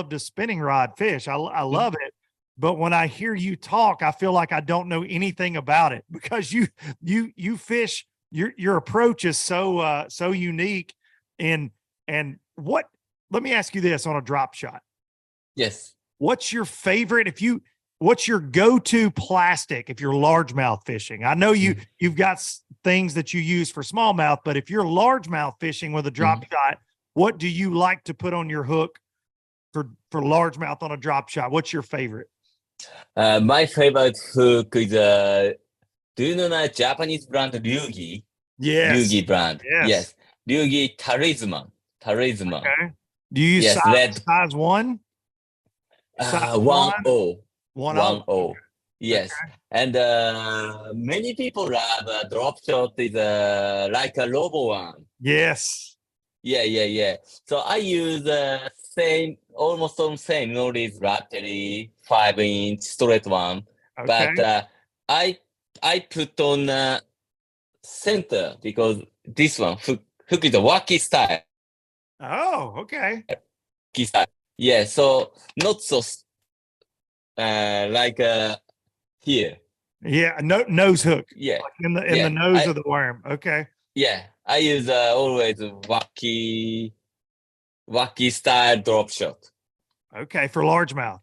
the spinning rod fish. I love it. But when I hear you talk, I feel like I don't know anything about it because you fish. Your approach is so unique. And what? Let me ask you this on a drop shot. Yes. What's your favorite? What's your go-to plastic if you're largemouth fishing? I know you've got things that you use for smallmouth, but if you're largemouth fishing with a drop shot, what do you like to put on your hook for largemouth on a drop shot? What's your favorite? My favorite hook is do you know that Japanese brand Ryugi? Yes. Ryugi brand. Yes. Yes. Ryugi talisman. Talisman. Okay. Do you use Yes, red size one? Size 1-0. one 1-0. Yes. And many people love drop shot is like a robo one. Yes. Yeah, yeah, yeah. So I use almost the same noise battery, 5-inch straight one. Okay. But I put on center because this one hook is a wacky style. Oh, okay. Wacky style. Yeah, so not so like here. Yeah, nose hook. Yeah, Like in the yeah. nose of the worm. Okay. Yeah, I use always wacky style drop shot. Okay, for largemouth.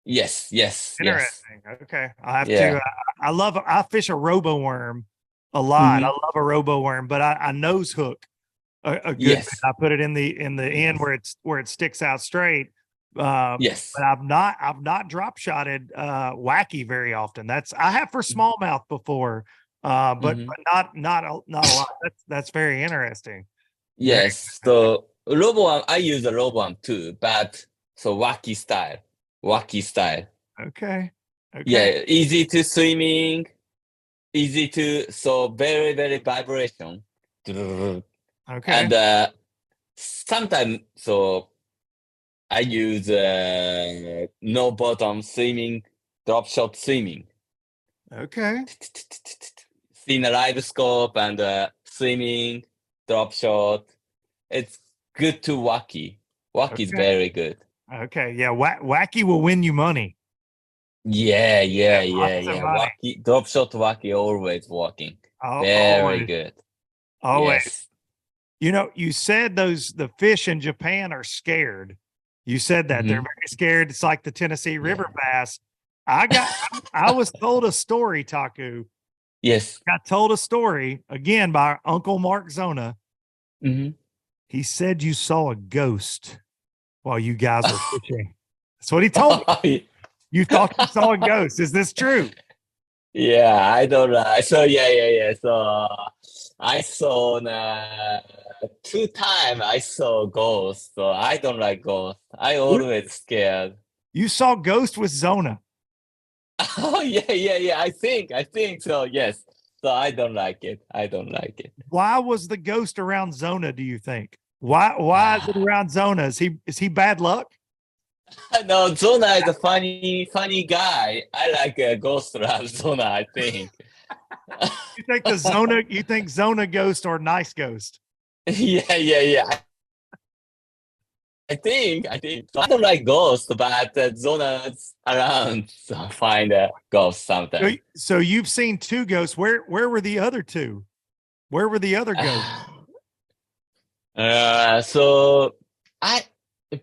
Yes, yes, yes. Interesting. Okay. I'll have to. Yeah. I fish a robo worm a lot. I love a robo worm, but I nose hook a good bit. Yes. I put it in the end where it sticks out straight. Yes. But I've not drop shotted wacky very often. I have for smallmouth before, but not a lot. That's very interesting. Yes. So Robo I use a Robo too, but so wacky style. Wacky style. Okay. Yeah, easy to swimming, easy to so very, very vibration. Okay. And sometimes so I use no bottom swimming, drop shot swimming. Okay. Seeing a live scope and swimming, drop shot. It's good to wacky. Wacky is Okay. very good. Okay. Yeah. Wacky will win you money. Yeah, yeah, yeah, Lots of yeah. money. Wacky, drop shot wacky always working. Oh, Very always. good. Always. Yes. You know, you said the fish in Japan are scared. You said that they're very scared. It's like the Tennessee River bass. I was told a story, Taku. Yes. Got told a story again by Uncle Mark Zona. He said you saw a ghost while you guys were fishing. That's what he told me. You thought you saw a ghost. Is this true? Yeah, I don't know. So yeah. So I saw 2 times I saw ghosts. So I don't like ghosts. I always scared. You saw ghost with Zona. Oh yeah. I think so. Yes. So I don't like it. I don't like it. Why was the ghost around Zona, do you think? Why is it Ah, around Zona? Is he bad luck? no, Zona is a funny guy. I like Ghost Lab Zona. I think. You think Zona ghost or nice ghost? Yeah. I think. So I don't like ghosts, but Zona's around, so find a ghost So, sometimes. so you've seen two ghosts. Where were the other two? Where were the other ghosts? So I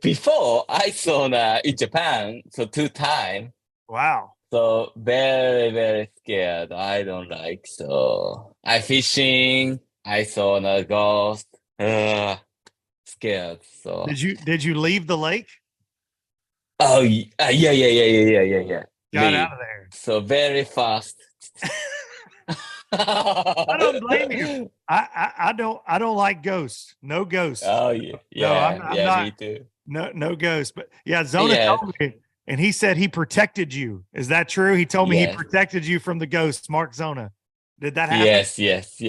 before I saw in Japan, so 2 times. Wow. So very scared. I don't like so. I fishing. I saw a ghost. Scared. So Did you leave the lake? oh yeah. Got out Leave. of there. So very fast. I don't blame you. I don't like ghosts. No ghosts. Oh No, I'm yeah. not. Me too. No ghosts. But yeah, Zona Yeah, told me, and he said he protected you. Is that true? He told me he yes, protected you from the ghosts. Mark Zona. Did that happen? yes.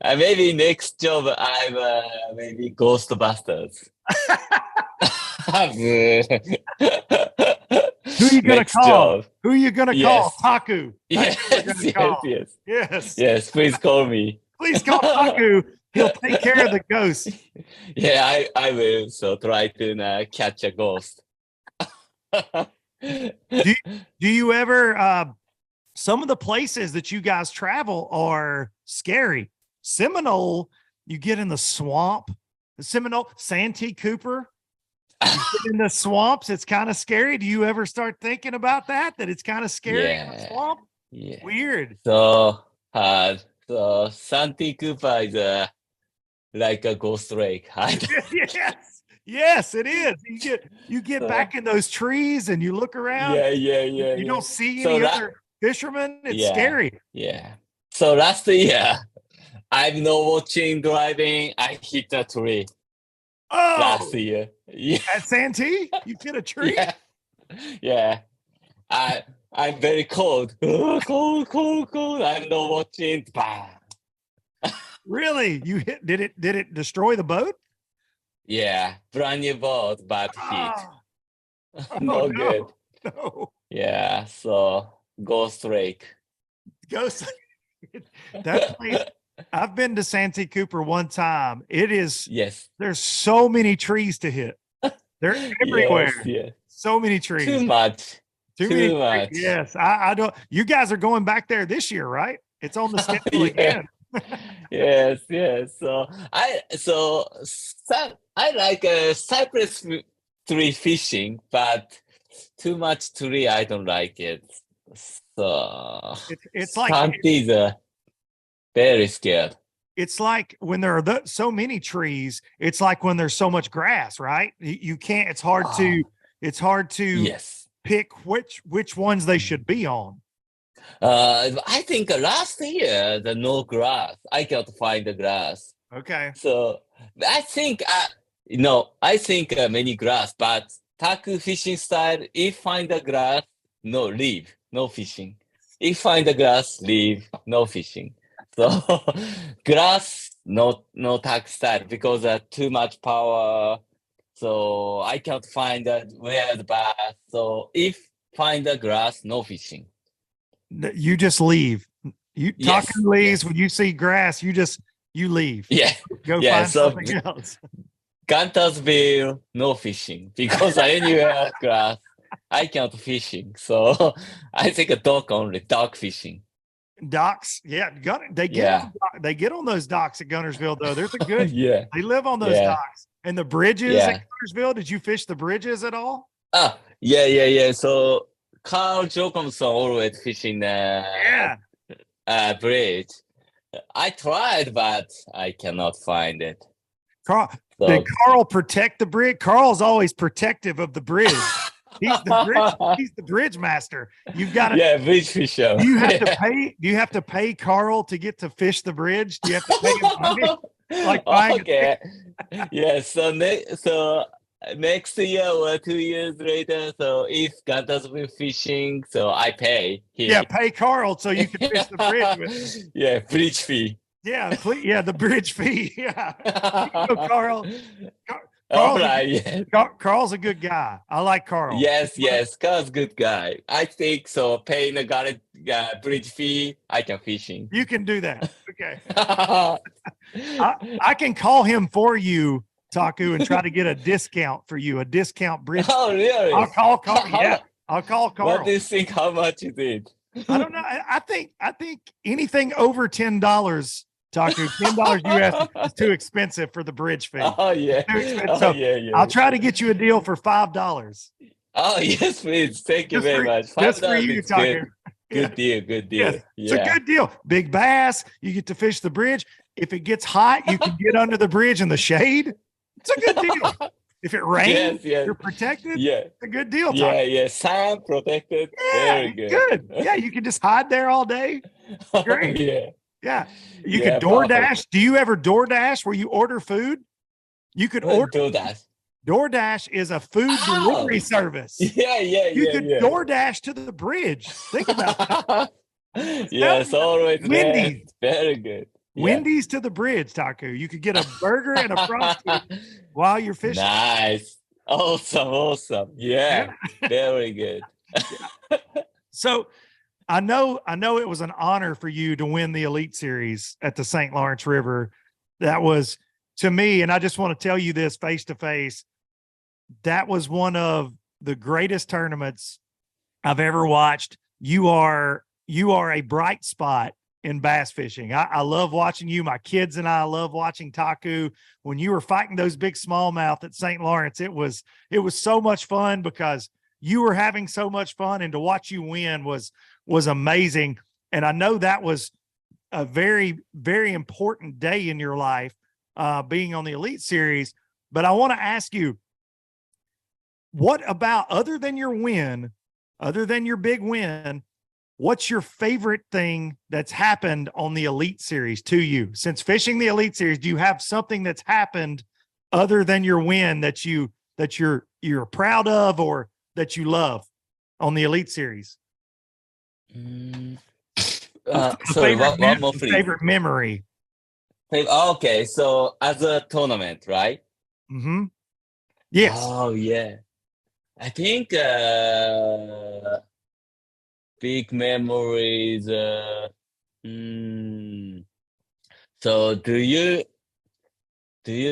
Maybe next job I'm maybe Ghostbusters. Who are you gonna Next call? job. Who are you gonna call? Yes. Taku. Yes, That's who we're gonna call. Yes. Yes, please call me. Please call Taku. He'll take care of the ghosts. Yeah, I will. So try to catch a ghost. Do you ever some of the places that you guys travel are scary. Seminole, you get in the swamp. The Seminole, Santee Cooper, you get in the swamps. It's kind of scary. Do you ever start thinking about that? That it's kind of scary in the Yeah, swamp? yeah. Weird. So Santee Cooper is like a ghost lake. Yes. Yes, it is. You get So, back in those trees and you look around. You yeah. don't see So any other fishermen. It's yeah, scary. yeah. So last year, I'm not watching driving. I hit a tree last Oh, year. Yeah, at Santee, you hit a tree. yeah, yeah. I'm very cold. Cold. I'm not watching. Bah. Really? You hit? Did it destroy the boat? Yeah, brand new boat, but hit. Oh, oh No good. no, no. Yeah, so Ghost Lake. Ghost. That place. I've been to Santee Cooper one time. It is. Yes. There's so many trees to hit. They're everywhere. Yes. So many Too trees. much. Too many. Too much. Yes, I don't. You guys are going back there this year, right? It's on the schedule Yeah. again. Yes. So I like cypress tree fishing, but too much tree I don't like it. So It's like Santi is very scared. it's like when there are so many trees. It's like when there's so much grass, right? You can't. It's hard to. Ah, It's hard to yes. pick which ones they should be on. I think last year the no grass. I can't find the grass. Okay. So I think many grass, but taku fishing style. If find the grass, no leave, no fishing. If find the grass, leave, no fishing. So grass, no taku style because too much power. So I can't find where the bass. So if find the grass, no fishing. You just leave. You Yes, talking leaves when you see grass. You leave. Yeah, Go yeah. find So something else. Gantasville, no fishing because anywhere grass, I can't fishing. So I take a dog only, dog fishing. Docks, yeah, Yeah, they get on those docks at Gunnersville though. There's a good. yeah, They live on those yeah, docks and the bridges at yeah. Gunnersville. Did you fish the bridges at all? Yeah. So Carl Jocumson always fishing Yeah, bridge. I tried, but I cannot find it. Carl. Did So Carl protect the bridge? Carl's always protective of the bridge. He's the bridge. He's the bridge master. You've got to. yeah, bridge fisher. Do you have to pay? Do you have to pay Carl to get to fish the bridge? Do you have to pay him money? Like buying a Okay. Yeah. So next year or 2 years later. So if God doesn't be fishing, so I pay him. Yeah, pay Carl so you can fish the bridge with him. Yeah, bridge fee. Yeah, please, yeah, the bridge fee. Yeah. You go, Carl. All Carl's, right, yes. Carl's a good guy. I like Carl. Yes, Carl's good guy. I think so. Paying the bridge fee, I can fishing. You can do that. Okay. I can call him for you, Taku, and try to get a discount for you, a discount bridge. Oh, really? I'll call Carl. Yeah, I'll call Carl. What do you think? How much is it? I don't know. I think anything over $10, Taku, $10 US is too expensive for the bridge fee. Oh yeah. So yeah. I'll try to get you a deal for $5. Oh yes, please. Thank you Just very for- much. Just for $5 you, is Taku. Good deal. Yes, it's a Yeah. good deal. Big bass. You get to fish the bridge. If it gets hot, you can get under the bridge in the shade. It's a good deal. If it rains, Yes. you're protected. Yeah. It's a good deal. Taku. Yeah. Sun protected. Yeah, Very good. Yeah, you can just hide there all day. Great. Yeah. Yeah. You Yeah, can DoorDash. perfect. Do you ever DoorDash where you order food? You could order. Do that. DoorDash is a food delivery service. Yeah. You could DoorDash to the bridge. Think about that. Yes, always. Wendy's. Very good. Yeah. Wendy's to the bridge, Taku. You could get a burger and a frosty while you're fishing. Nice. Awesome. Yeah. Very good. So I know it was an honor for you to win the Elite Series at the St. Lawrence River. That was, to me, and I just want to tell you this face to face, that was one of the greatest tournaments I've ever watched. You are a bright spot in bass fishing. I love watching you. My kids and I love watching Taku. When you were fighting those big smallmouth at St. Lawrence, it was so much fun because you were having so much fun, and to watch you win was amazing. And I know that was a very, very important day in your life, being on the Elite Series. But I want to ask you, what about, other than your win, other than your big win, what's your favorite thing that's happened on the Elite Series to you? Since fishing the Elite Series, do you have something that's happened other than your win that you're proud of or that you love on the Elite Series? Sorry, one more please. Favorite memory. Okay, so as a tournament, right? Mm-hmm. Yes. Oh yeah. I think big memories. So do you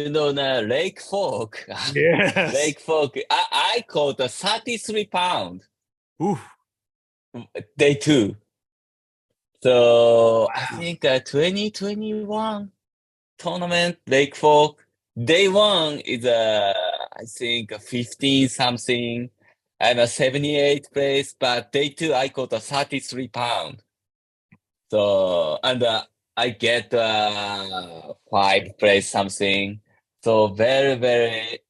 know the Lake Fork? Yes. Lake Fork. I caught a 33 pound. Oof. Day 2. So I think 2021 tournament, Lake Fork. Day 1 is I think 15 something and a 78 place, but day 2 I caught a 33 pound. So and I get 5 place something. So very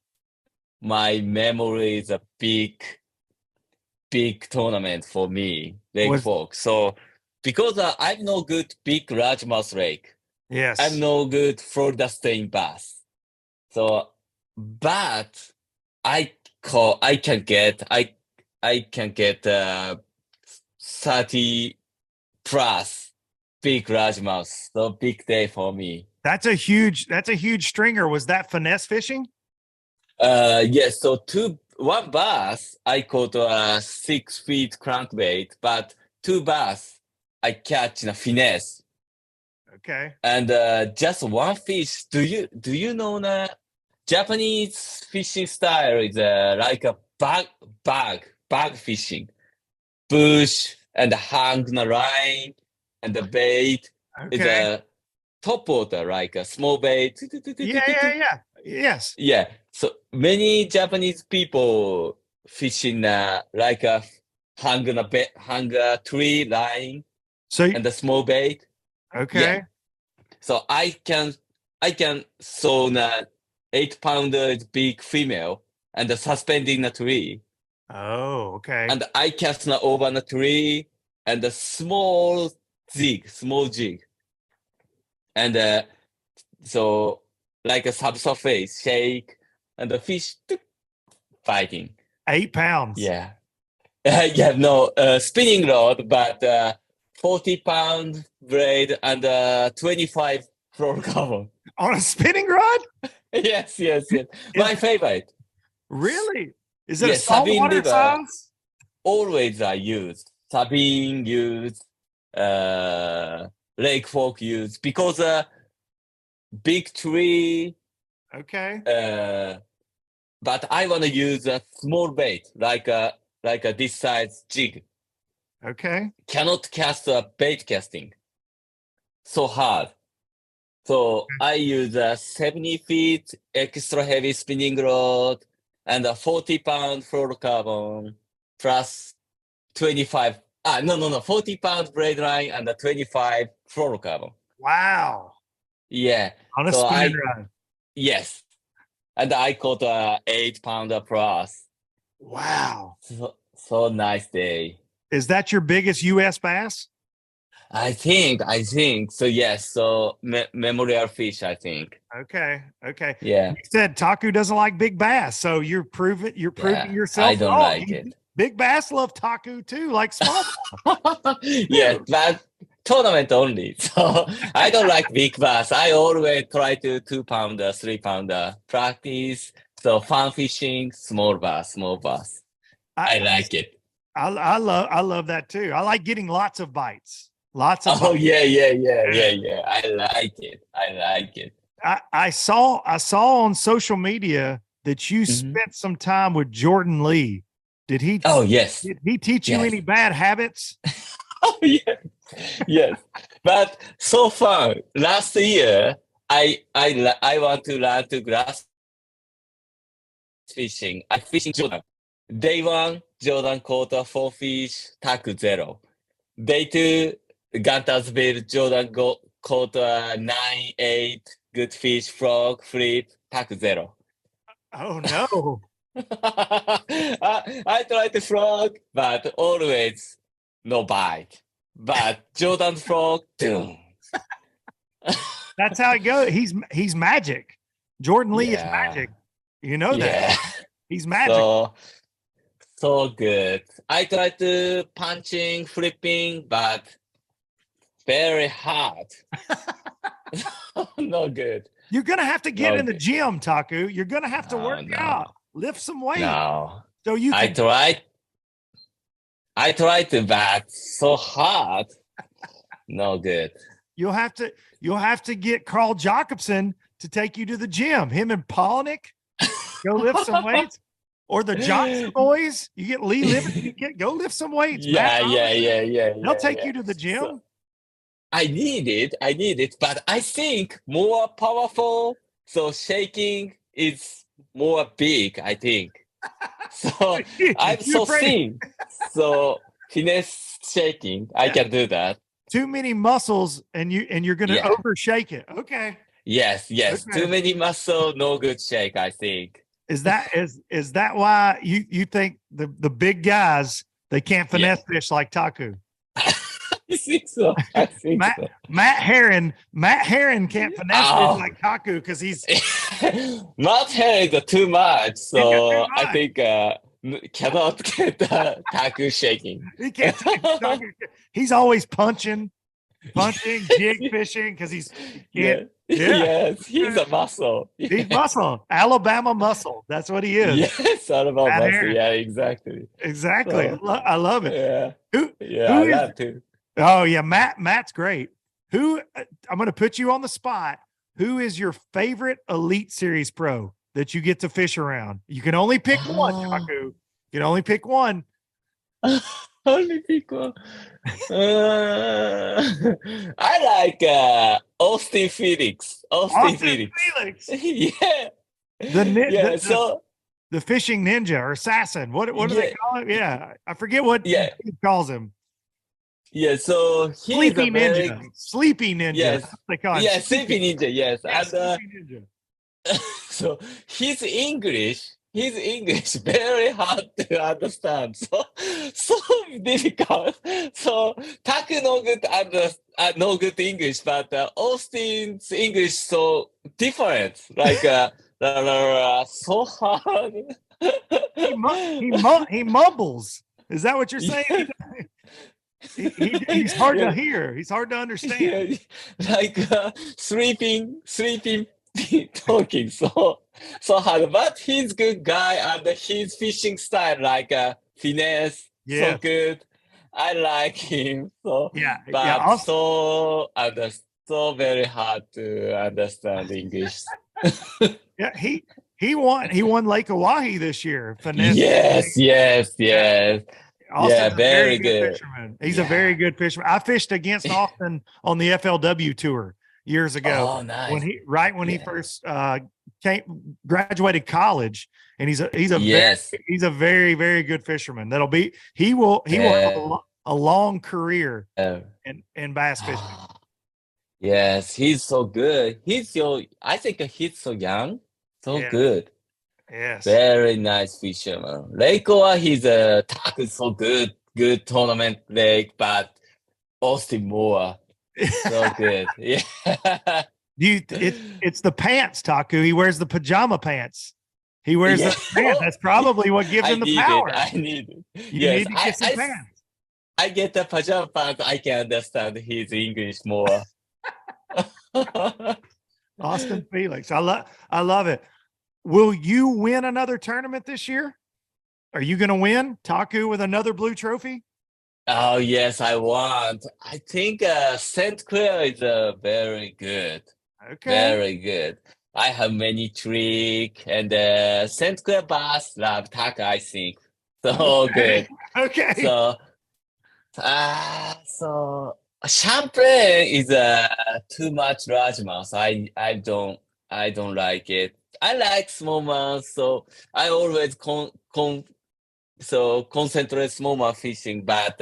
my memory is a big tournament for me, Lake Fork. So because I'm no good big largemouth lake. Yes. I'm no good Florida staying bass. So, but I can get 30 plus big largemouth. So big day for me. That's a huge stringer. Was that finesse fishing? Yes. So one bass I caught a 6 feet crankbait, but 2 bass I catch in a finesse. Okay. And just one fish. Do you know the Japanese fishing style is like a bag fishing, bush and hang the line and the bait is a top water like a small bait. Yeah. Yes. Yeah. So many Japanese people fishing like a hang a tree line and the small bait. Okay. Yeah. So I can saw the 8-pounder big female and suspending the tree. Oh, okay. And I cast over the tree and a small jig. And so like a subsurface shake and the fish fighting. 8 pounds. Yeah. No, spinning rod, but 40-pound blade and 25 fluorocarbon. On a spinning rod? Yes. My favorite. Really? Is it a Yes, Sabine saltwater River. size? Always I use. Sabine use, Lake Fork use, because big tree, Okay. but I want to use a small bait, like a this size jig. Okay. Cannot cast a bait casting. So hard. So I use a 70 feet extra heavy spinning rod and a 40-pound fluorocarbon plus 25. 40-pound braid line and a 25 fluorocarbon. Wow. Yeah. On a So spinning rod. Yes. And I caught a 8-pounder plus. Wow. So nice day. Is that your biggest U.S. bass? I think. So yes. So memorial fish, I think. Okay. Yeah. You said Taku doesn't like big bass, so you're proving yourself I don't wrong. like it. Big bass love Taku too, like small. Yes, but tournament only. So I don't like big bass. I always try to 2-pounder, 3-pounder practice. So fun fishing, small bass. I like it. I love that too. I like getting lots of bites. Lots of Oh bites. yeah. I like it. I saw on social media that you spent some time with Jordan Lee. Did he? Oh yes. Did he teach you Yes. any bad habits? Oh yes. But so far, last year I want to learn to grass fishing. I fishing Jordan. Day 1, Jordan caught a 4 fish, Taku 0. Day 2, Guntersville, Jordan caught a 9-8, good fish, frog, flip, Taku 0. Oh no. I tried to frog, but always no bite. But Jordan's frog, boom. That's how it goes. He's magic. Jordan Lee is magic. You know that. He's magic. So good. I tried to punching, flipping, but very hard. No good. You're gonna have to get in the gym, Taku. You're gonna have to work out, lift some weight. No. So you can I tried to, but so hard. No good. You'll have to get Carl Jacobson to take you to the gym. Him and Polnick go lift some weights. Or the Johnson boys. You get Lee Living, go lift some weights. Yeah. They'll take you to the gym. So, I need it, but I think more powerful. So shaking is more big, I think. So I'm so thin. So finesse shaking, I can do that. Too many muscles and you're gonna overshake it. Okay. Yes. Okay. Too many muscle, no good shake, I think. Is that why you think the big guys they can't finesse fish like Taku? I think so. Matt Herron can't finesse fish like Taku because he's Matt Herron is too much. So I think cannot get Taku shaking. He can't take Taku. He's always punching, jig fishing because he's Yes, he's a muscle. He's muscle. Alabama muscle. That's what he is. Yes, Alabama muscle. Herron. Yeah, exactly. So, I love it. Yeah. I love too. Oh yeah, Matt's great. I'm going to put you on the spot. Who is your favorite Elite Series pro that you get to fish around? You can only pick one, Taku. You can only pick one. Only pick one. I like Austin Felix. Austin Felix. Yeah. The fishing ninja or assassin. What do they call it? Yeah, I forget what he calls him. Yeah, so he's Sleepy Ninja. Sleepy Ninja. Yes. That's what they call it. Yeah, Sleepy Ninja. Yes. Yeah, and Sleepy Ninja. So his English very hard to understand. So difficult. So Taku no good English, but Austin's English so different. Like so hard. He mumbles. Is that what you're saying? He's hard to hear. He's hard to understand. Yeah, like sleeping, talking. So hard, but he's good guy and his fishing style like finesse, so Yes. good. I like him. So Yeah. but Yeah. Also, so very hard to understand English. yeah. He won Lake Oahe this year. Finesse. Yes, yes, yes. Austin's a very very good good. fisherman. He's a very good fisherman. I fished against Austin on the FLW tour years ago. Oh, nice. When he first graduated college, and he's a Yes. very, very good fisherman. He will have a long career in bass fishing. Yes, he's so good. I think he's so young, so Yeah. good. Yes. Very nice fisherman. Lake Oahe, he's a Taku is so good tournament lake, but Austin more so good. Yeah. It's the pants, Taku. He wears the pajama pants. He wears the pants. That's probably what gives him the power. I need it. You need to get some pants. I get the pajama pants. I can understand his English more. Austin Felix. I love it. Will you win another tournament this year? Are you going to win, Taku, with another blue trophy? Oh, yes, I want. I think St. Clair is very good. Okay. Very good. I have many trick and St. Clair bass love Taku, I think. So good. Okay. So Champlain is too much largemouth. I don't like it. I like smallmouth, so I always concentrate smallmouth fishing. But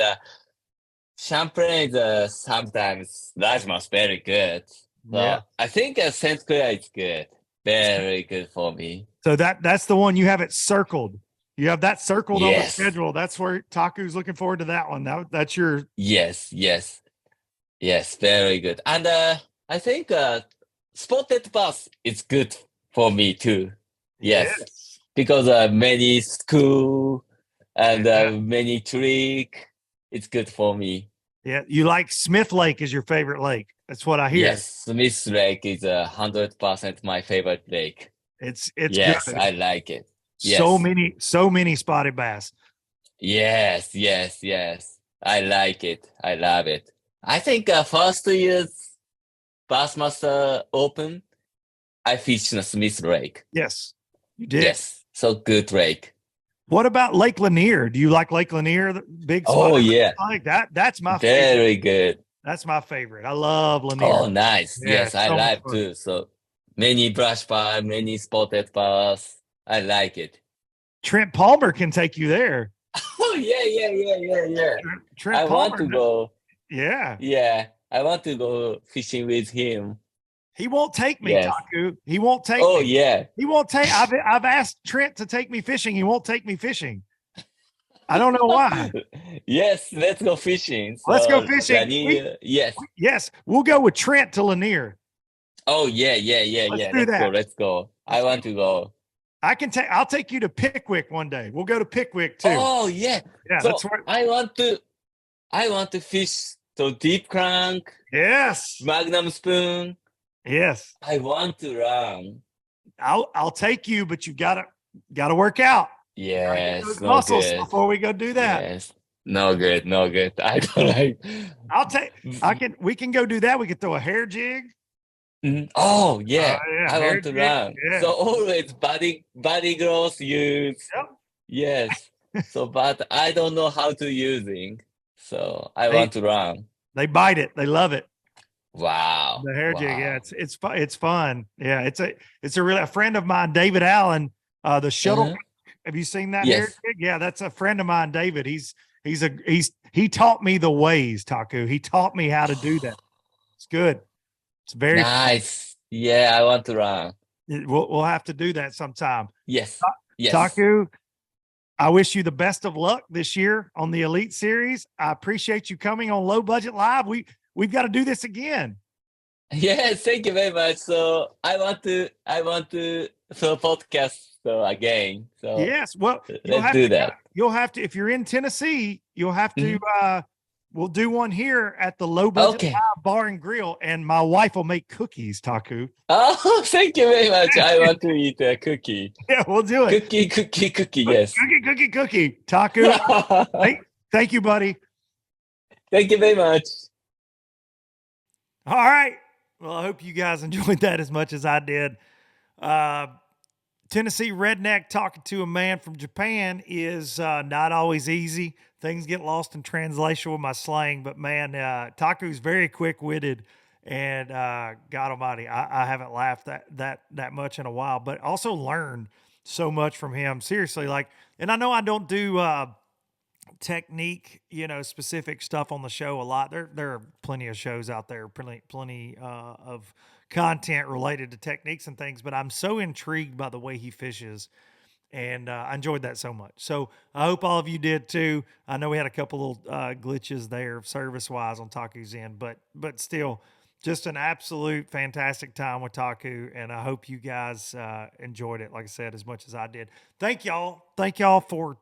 Champlain is sometimes largemouth very good. So Yeah. I think Saint Clair is good, very good for me. So that's the one you have it circled. You have that circled on the Yes. schedule. That's where Taku's looking forward to that one. That's your Yes, very good. And I think spotted bass is good for me too. Yes. Because many school and many trick, it's good for me. Yeah, you like Smith Lake is your favorite lake. That's what I hear. Yes, Smith Lake is 100% my favorite lake. It's yes, good. I like it. So many spotted bass. Yes. I like it. I love it. I think first year's Bassmaster Open, I fished in Smith Lake. Yes, you did. Yes, so good lake. What about Lake Lanier? Do you like Lake Lanier? The big Oh, yeah. Like that. That's my favorite. Very good. That's my favorite. I love Lanier. Oh, nice. Yeah, yes, I like too. So many brush bar, many spotted bars. I like it. Trent Palmer can take you there. Oh, yeah. Trent I Palmer, want to go. Yeah. Yeah, I want to go fishing with him. He won't take me, Yes. Taku. He won't take me. Oh, yeah. He won't take. I've asked Trent to take me fishing. He won't take me fishing. I don't know why. Yes, let's go fishing. So, Let's go fishing. Lanier, Yes, we'll go with Trent to Lanier. Oh, yeah. Let's go. I want to go. I'll take you to Pickwick one day. We'll go to Pickwick too. Oh, yeah. Yeah, So that's where I want to fish so deep crank, yes. magnum spoon. Yes. I want to run. I'll take you, but you gotta work out. Yes, Those no muscles good. before we go do that. Yes, no good. I don't like. We can go do that. We could throw a hair jig. Oh yeah, I hair want to jig, run. yeah. So always body growth use. Yep. Yes. So, but I don't know how to using. So I want to run. They bite it. They love it. Wow. The hair jig. Yeah, it's fun. Yeah, it's a friend of mine, David Allen. The shuttle. Have you seen that hair jig? Yeah, that's a friend of mine, David. He taught me the ways, Taku. He taught me how to do that. It's good. It's very nice. Yeah, I want to run. We'll have to do that sometime. Yes. Taku, I wish you the best of luck this year on the Elite Series. I appreciate you coming on Low Budget Live. We've got to do this again. Yes, thank you very much. So I want to so podcast so again. So Yes. Well, let's do that. you'll have to, if you're in Tennessee, you'll have to, Mhm. we'll do one here at the Low Budget Okay. Live Bar and Grill, and my wife will make cookies, Taku. Oh, thank you very much. I want to eat a cookie. Yeah, we'll do it. Cookie. Yes. Cookie. Taku. Thank you, buddy. Thank you very much. All right. Well, I hope you guys enjoyed that as much as I did. Tennessee redneck talking to a man from Japan is not always easy. Things get lost in translation with my slang, but man, Taku's very quick-witted, and God Almighty, I haven't laughed that much in a while, but also learned so much from him. Seriously, like, and I know I don't do technique, specific stuff on the show a lot. There are plenty of shows out there, plenty of content related to techniques and things, but I'm so intrigued by the way he fishes, and I enjoyed that so much. So I hope all of you did too. I know we had a couple of glitches there service wise on Taku's end, but still just an absolute fantastic time with Taku, and I hope you guys enjoyed it, like I said, as much as I did. Thank y'all for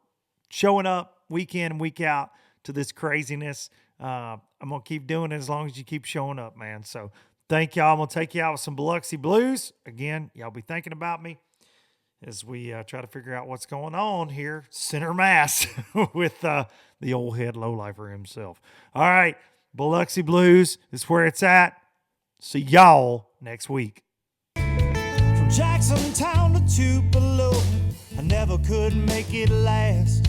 showing up week in and week out to this craziness. I'm gonna keep doing it as long as you keep showing up, man. So thank y'all. I'm gonna take you out with some Biloxi Blues. Again, y'all be thinking about me as we try to figure out what's going on here, center mass, with the old head lowlifer himself. All right, Biloxi Blues is where it's at. See y'all next week. From Jackson Town to Tupelo, I never could make it last.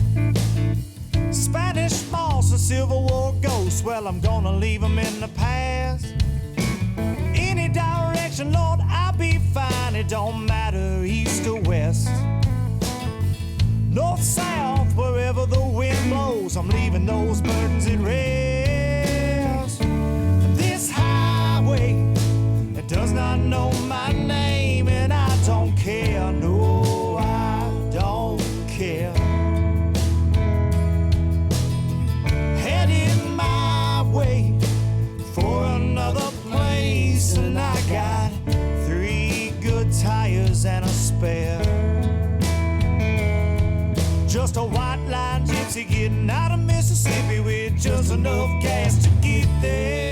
Spanish moss and Civil War ghosts, well, I'm gonna leave them in the past. Any direction, Lord, I'll be fine. It don't matter east or west. North, south, wherever the wind blows, I'm leaving those burdens at rest. This highway, it does not know my name, and I don't care. No, I don't care. Heading my way for another place, and I got 3 good tires and a spare. Just a white line gypsy getting out of Mississippi with just enough gas to get there.